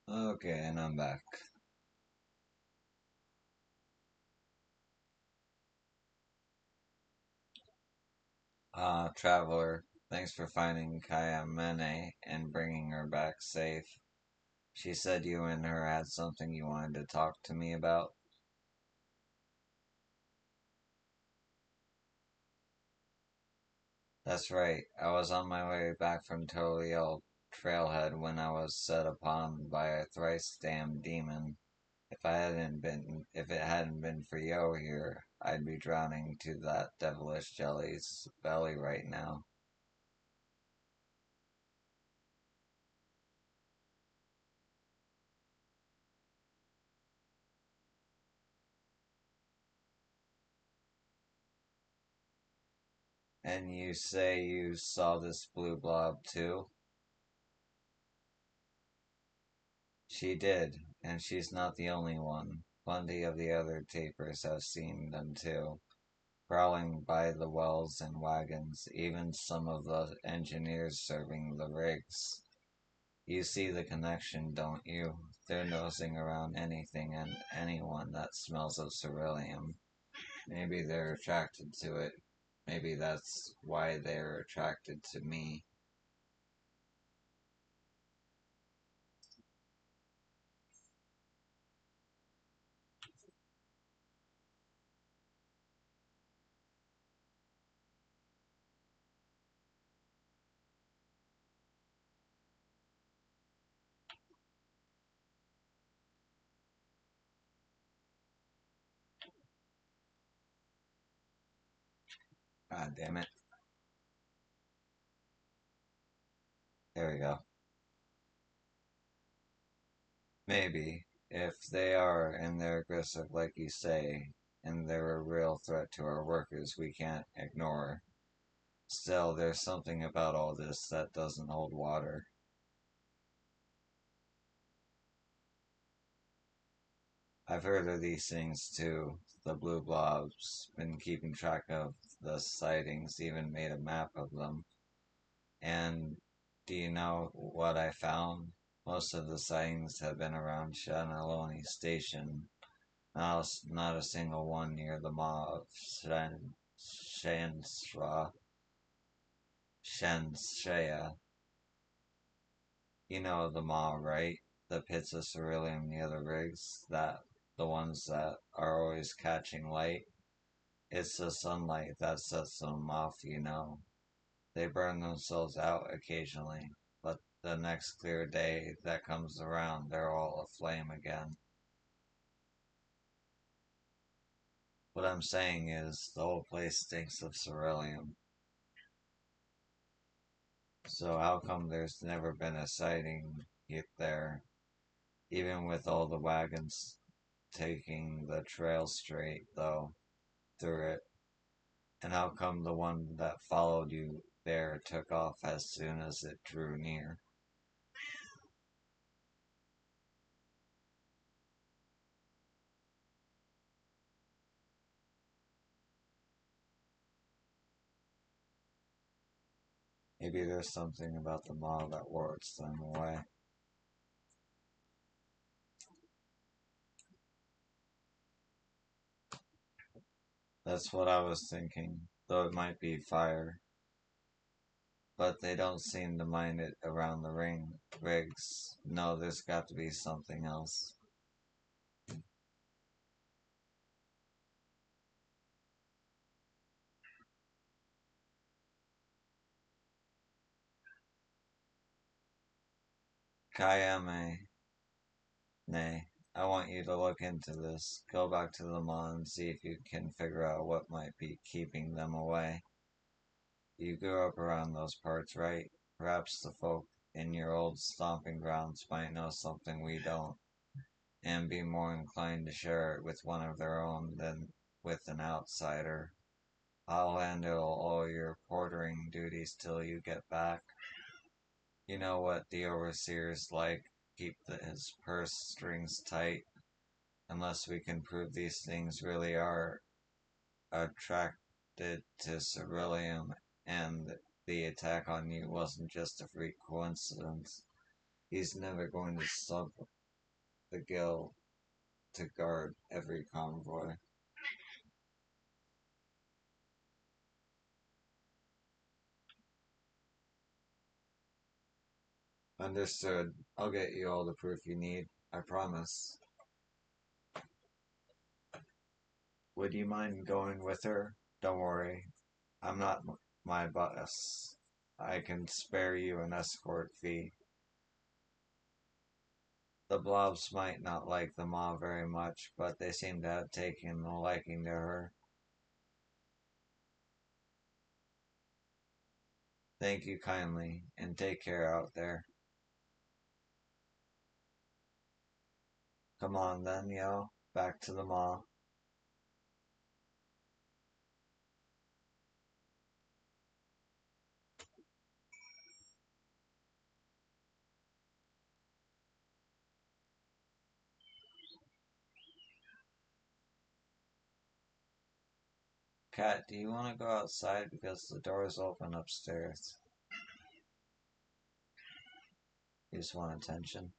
S1: Okay, and I'm back. Traveler, thanks for finding Kaya Mene and bringing her back safe. She said you and her had something you wanted to talk to me about. That's right. I was on my way back from Toliel Trailhead when I was set upon by a thrice damned demon. If it hadn't been for Yo here, I'd be drowning to that devilish jelly's belly right now. And you say you saw this blue blob too? She did, and she's not the only one. Plenty of the other tapers have seen them too, prowling by the wells and wagons, even some of the engineers serving the rigs. You see the connection, don't you? They're nosing around anything and anyone that smells of ceruleum. Maybe they're attracted to it. Maybe that's why they're attracted to me. God damn it. There we go. Maybe. If they are, and they're aggressive like you say, and they're a real threat to our workers we can't ignore. Still, there's something about all this that doesn't hold water. I've heard of these things too. The blue blob's been keeping track of the sightings, even made a map of them. And do you know what I found? Most of the sightings have been around Shanaloni Station. Not a single one near the Maw of Shansra, Shanshaya. You know the Maw, right? The pits of ceruleum near the rigs, the ones that are always catching light. It's the sunlight that sets them off, you know. They burn themselves out occasionally, but the next clear day that comes around, they're all aflame again. What I'm saying is, the whole place stinks of ceruleum. So how come there's never been a sighting there, even with all the wagons taking the trail straight, though, through it? And how come the one that followed you there took off as soon as it drew near? Maybe there's something about the mob that wards them away. That's what I was thinking, though it might be fire. But they don't seem to mind it around the rigs. No, there's got to be something else. Kayame, nay, I want you to look into this. Go back to the mall and see if you can figure out what might be keeping them away. You grew up around those parts, right? Perhaps the folk in your old stomping grounds might know something we don't, and be more inclined to share it with one of their own than with an outsider. I'll handle all your portering duties till you get back. You know what the overseer's like. Keep his purse strings tight, unless we can prove these things really are attracted to ceruleum and the attack on you wasn't just a freak coincidence. He's never going to stop. the gill to guard every convoy. Understood. I'll get you all the proof you need. I promise. Would you mind going with her? Don't worry. I'm not my boss. I can spare you an escort fee. The blobs might not like the maw very much, but they seem to have taken a liking to her. Thank you kindly, and take care out there. Come on then, yo. Back to the maw. Cat, do you want to go outside because the door's open upstairs? You just want attention?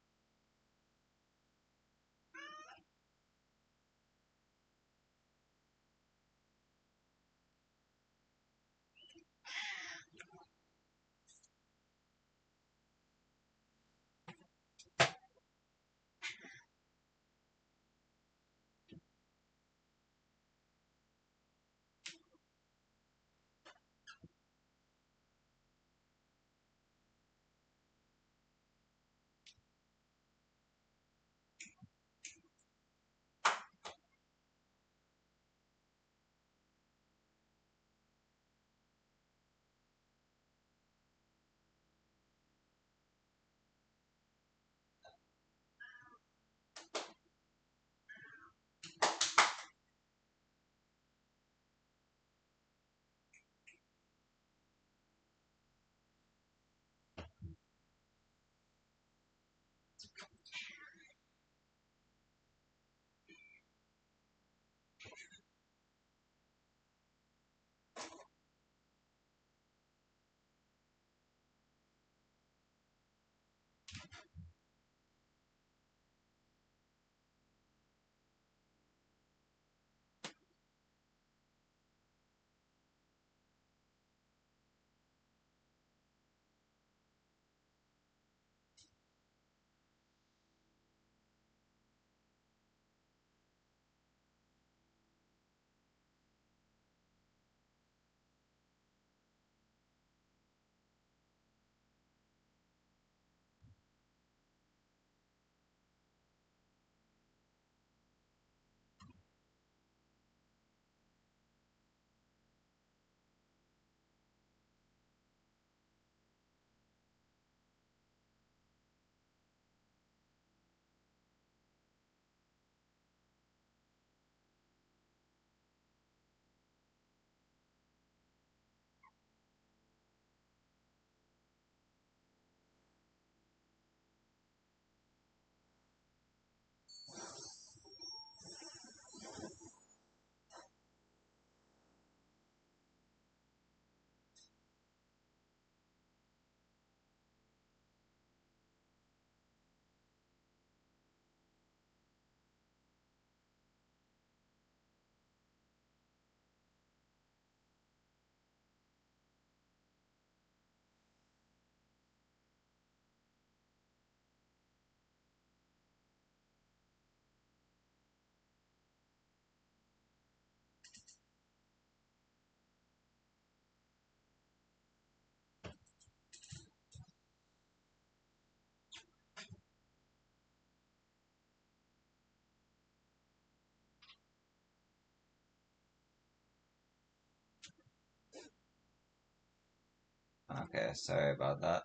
S1: Okay, sorry about that.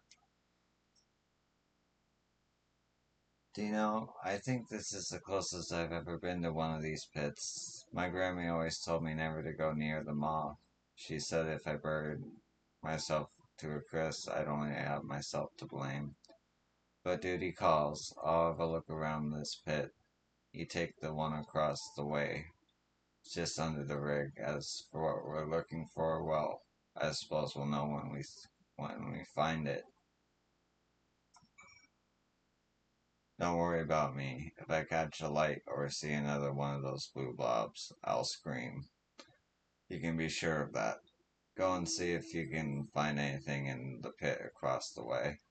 S1: Do you know, I think this is the closest I've ever been to one of these pits. My Grammy always told me never to go near the mall. She said if I buried myself to a crisp, I'd only have myself to blame. But duty calls. I'll have a look around this pit. You take the one across the way, just under the rig. As for what we're looking for, well, I suppose we'll know when we find it. Don't worry about me. If I catch a light or see another one of those blue blobs, I'll scream. You can be sure of that. Go and see if you can find anything in the pit across the way.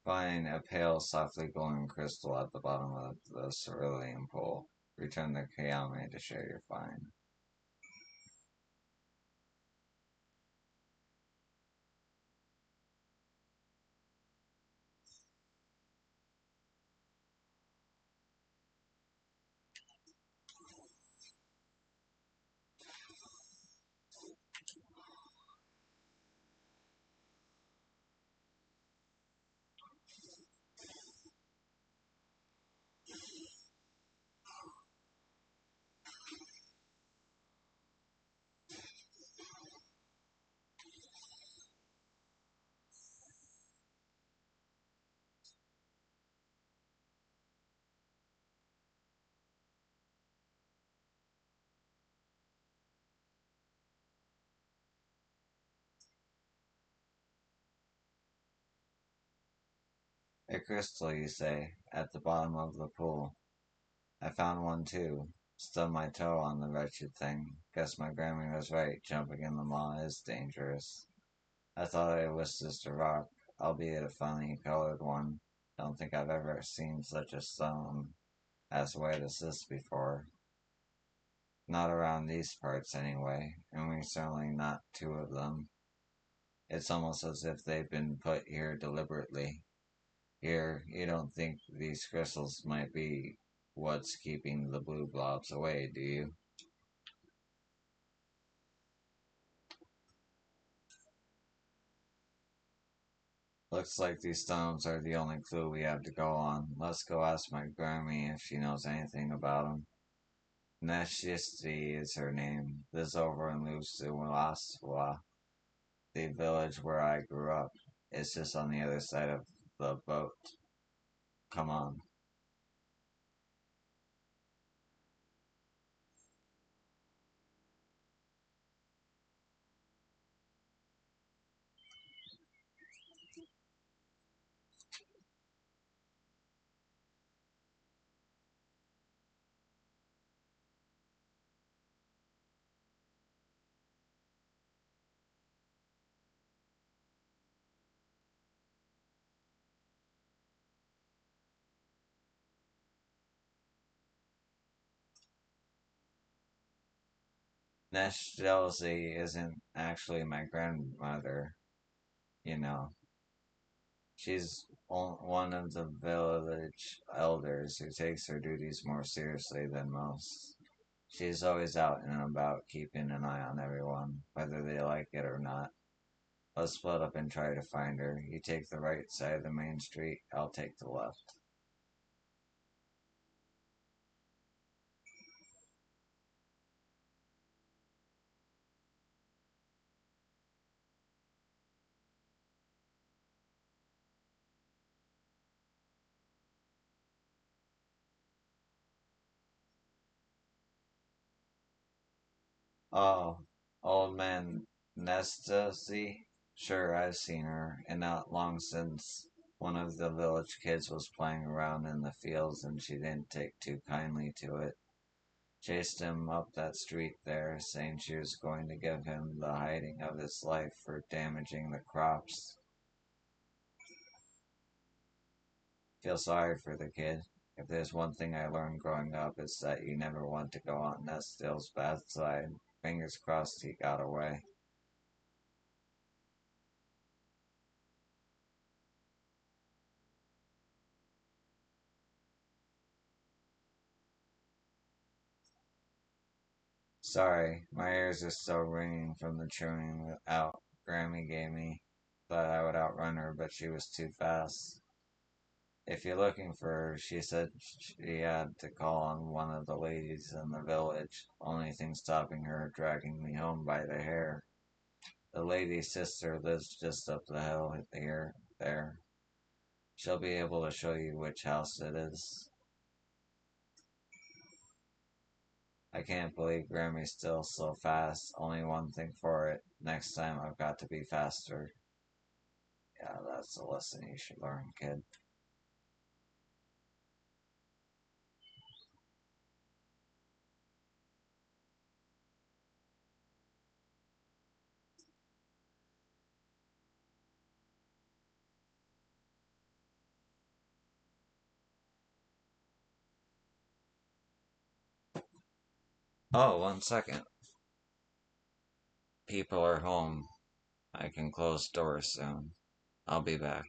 S1: Find a pale, softly glowing crystal at the bottom of the cerulean pool. Return the Kayame to share your find. A crystal, you say, at the bottom of the pool. I found one too. Stubbed my toe on the wretched thing. Guess my Grammy was right. Jumping in the maw is dangerous. I thought it was just a rock, albeit a funny colored one. Don't think I've ever seen such a stone as white as this before. Not around these parts, anyway, and we certainly not two of them. It's almost as if they've been put here deliberately. Here, you don't think these crystals might be what's keeping the blue blobs away, do you? Looks like these stones are the only clue we have to go on. Let's go ask my Grammy if she knows anything about them. Neshisti is her name. Lives over in Lusuwalaswa, the village where I grew up. It's just on the other side of the boat. Come on. Nesjelzi isn't actually my grandmother, you know. She's one of the village elders who takes her duties more seriously than most. She's always out and about keeping an eye on everyone, whether they like it or not. Let's split up and try to find her. You take the right side of the main street, I'll take the left. Oh, old man Nestasy? Sure, I've seen her, and not long since one of the village kids was playing around in the fields and she didn't take too kindly to it. Chased him up that street there, saying she was going to give him the hiding of his life for damaging the crops. Feel sorry for the kid. If there's one thing I learned growing up, it's that you never want to go on Nestille's bad side. Fingers crossed he got away. Sorry, my ears are still ringing from the chewing out Grammy gave me. Thought I would outrun her, but she was too fast. If you're looking for her, she said she had to call on one of the ladies in the village. Only thing stopping her dragging me home by the hair. The lady's sister lives just up the hill here, there. She'll be able to show you which house it is. I can't believe Grammy's still so fast. Only one thing for it. Next time I've got to be faster. Yeah, that's a lesson you should learn, kid. Oh, 1 second. People are home. I can close doors soon. I'll be back.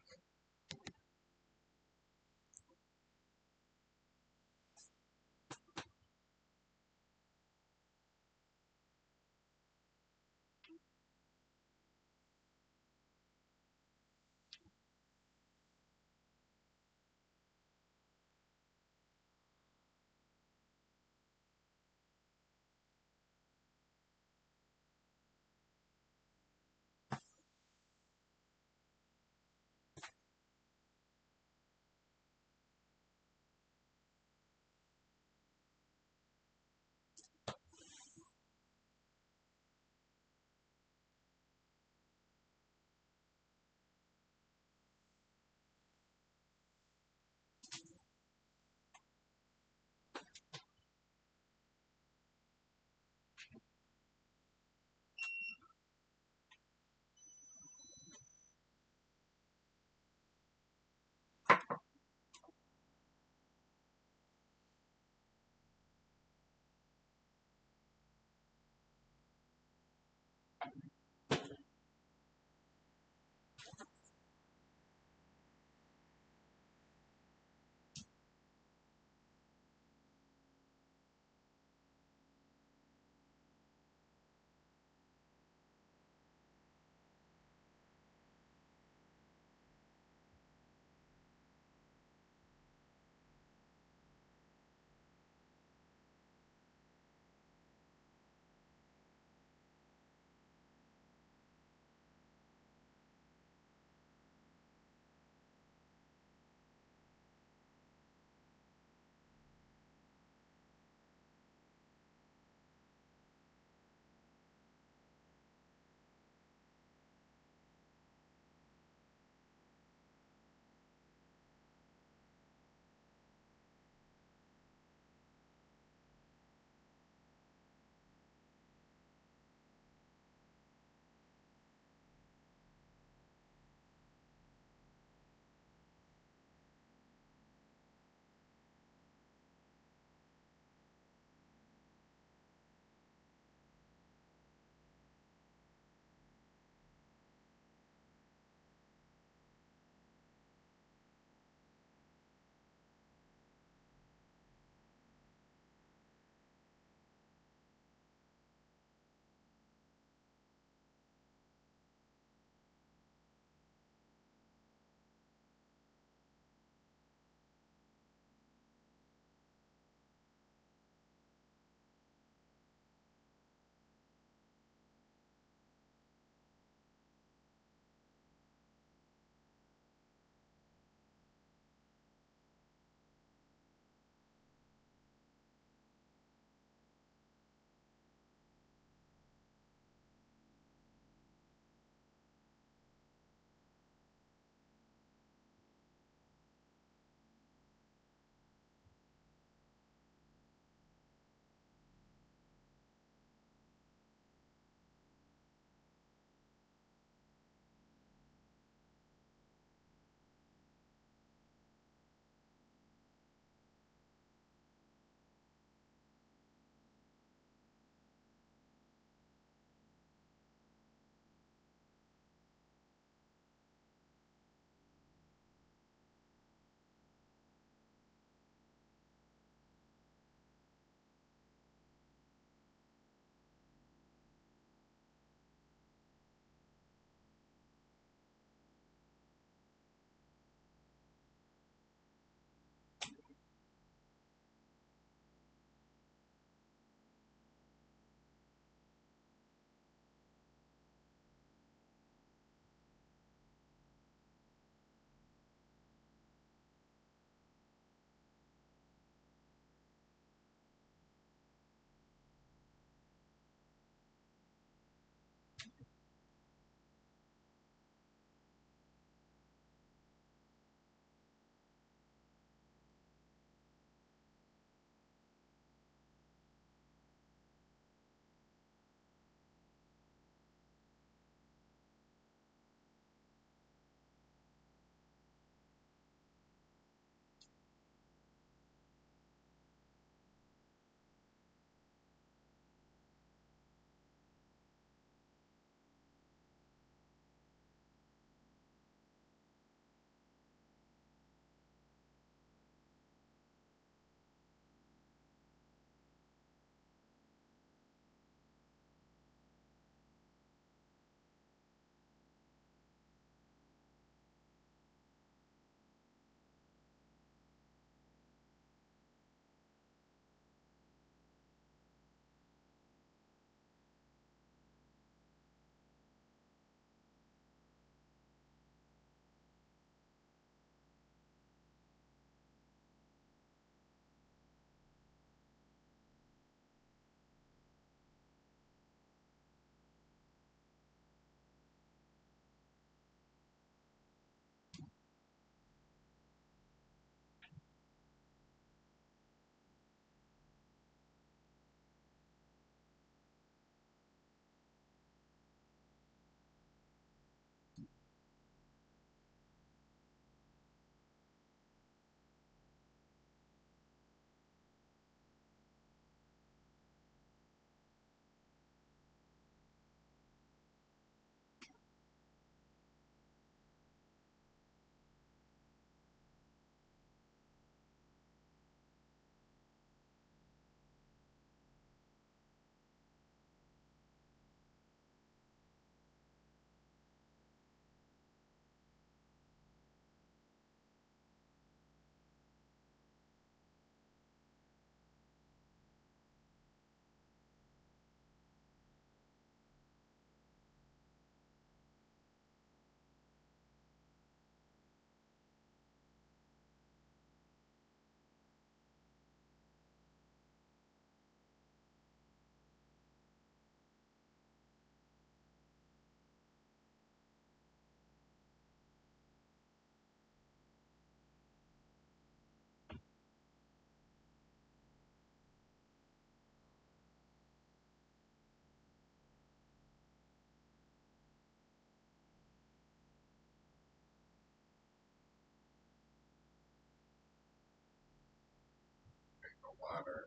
S1: water.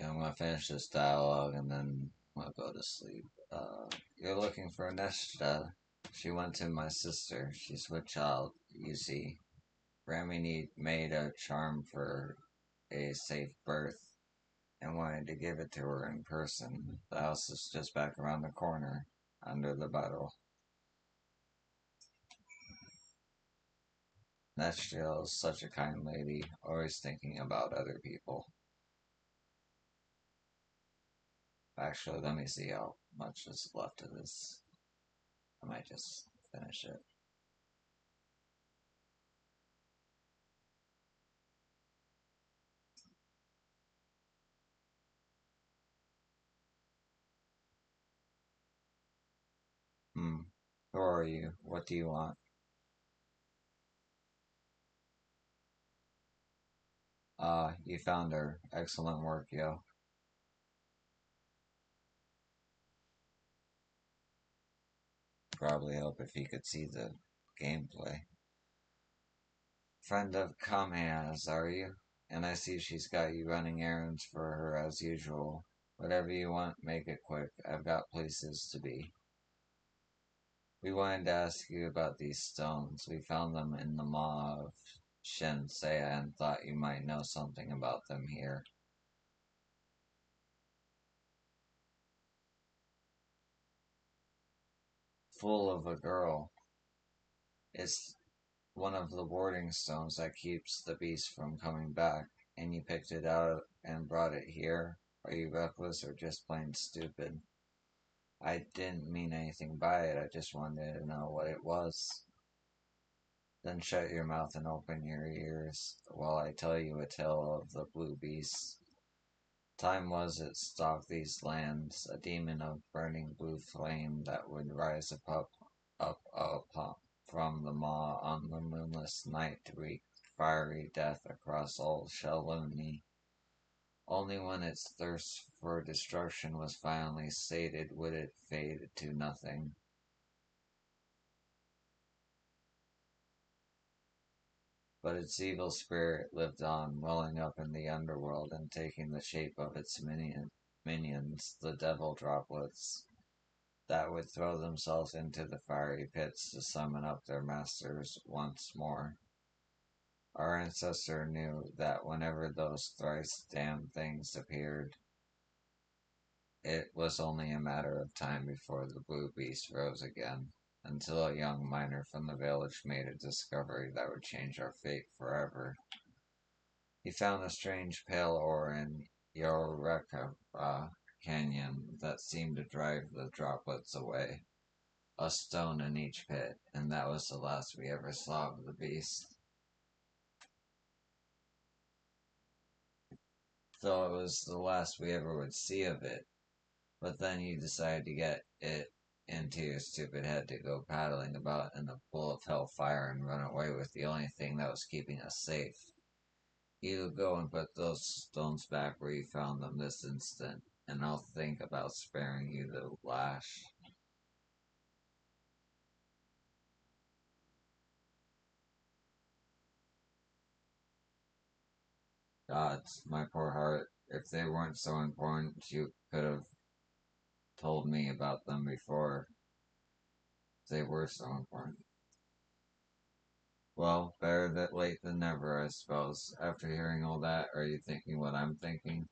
S1: Okay, I'm gonna finish this dialogue and then I'll go to sleep. You're looking for Neshta. She went to my sister. She's with child, you see. Made a charm for a safe birth and wanted to give it to her in person. The house is just back around the corner, under the bottle. Neshta is such a kind lady, always thinking about other people. Actually, let me see how much is left of this. I might just finish it. Hmm. Who are you? What do you want? You found her. Excellent work, yo. Probably hope if you could see the gameplay. Friend of Kameha's, are you? And I see she's got you running errands for her as usual. Whatever you want, make it quick. I've got places to be. We wanted to ask you about these stones. We found them in the maw of Shinsei and thought you might know something about them here. Full of a girl. It's one of the warding stones that keeps the beast from coming back, and you picked it out and brought it here? Are you reckless or just plain stupid? I didn't mean anything by it, I just wanted to know what it was. Then shut your mouth and open your ears while I tell you a tale of the blue beast. Time was it stalked these lands, a demon of burning blue flame that would rise up from the maw on the moonless night to wreak fiery death across all Shaloni. Only when its thirst for destruction was finally sated would it fade to nothing. But its evil spirit lived on, welling up in the underworld and taking the shape of its minions, the devil droplets, that would throw themselves into the fiery pits to summon up their masters once more. Our ancestor knew that whenever those thrice damned things appeared, it was only a matter of time before the blue beast rose again, until a young miner from the village made a discovery that would change our fate forever. He found a strange pale ore in Yoreka Canyon that seemed to drive the droplets away. A stone in each pit, and that was the last we ever saw of the beast. Though it was the last we ever would see of it. But then you decided to get it into your stupid head to go paddling about in a pool of hellfire and run away with the only thing that was keeping us safe. You go and put those stones back where you found them this instant, and I'll think about sparing you the lash. Gods, my poor heart, if they weren't so important, you could have told me about them before. They were so important. Well, better that late than never, I suppose. After hearing all that, are you thinking what I'm thinking?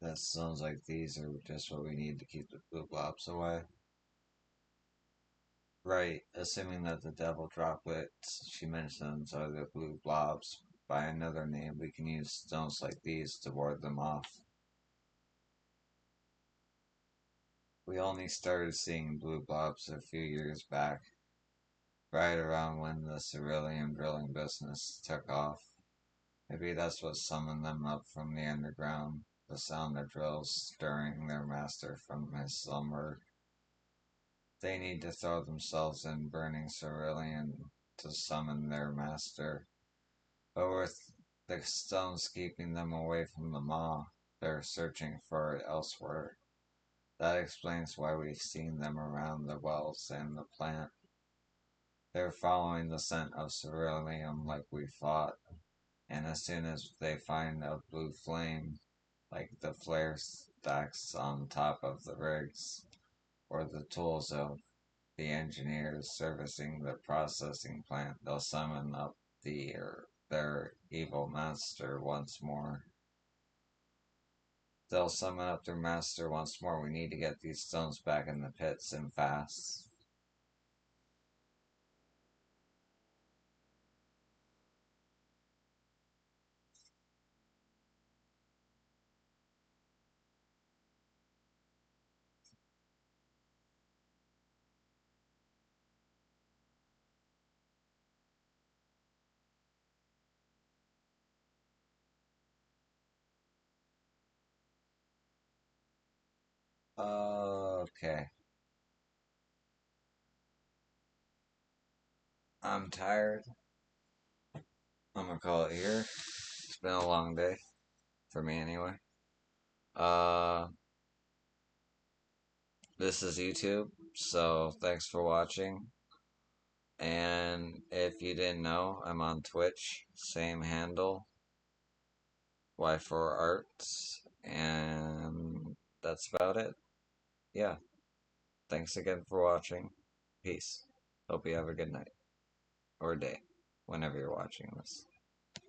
S1: That sounds like these are just what we need to keep the blue blobs away. Right, assuming that the devil droplets she mentions are the blue blobs. By another name, we can use stones like these to ward them off. We only started seeing blue blobs a few years back, right around when the cerulean drilling business took off. Maybe that's what summoned them up from the underground, the sound of drills stirring their master from his slumber. They need to throw themselves in burning cerulean to summon their master, but with the stones keeping them away from the maw, they're searching for it elsewhere. That explains why we've seen them around the wells and the plant. They're following the scent of ceruleum like we thought, and as soon as they find a blue flame, like the flare stacks on top of the rigs, or the tools of the engineers servicing the processing plant, they'll summon up their evil master once more. They'll summon up their master once more. We need to get these stones back in the pits and fast. Okay. I'm tired. I'm gonna call it here. It's been a long day. For me, anyway. Uh, this is YouTube, so thanks for watching. And if you didn't know, I'm on Twitch, same handle, Y4Arts, and that's about it. Yeah, thanks again for watching. Peace. Hope you have a good night or day whenever you're watching this.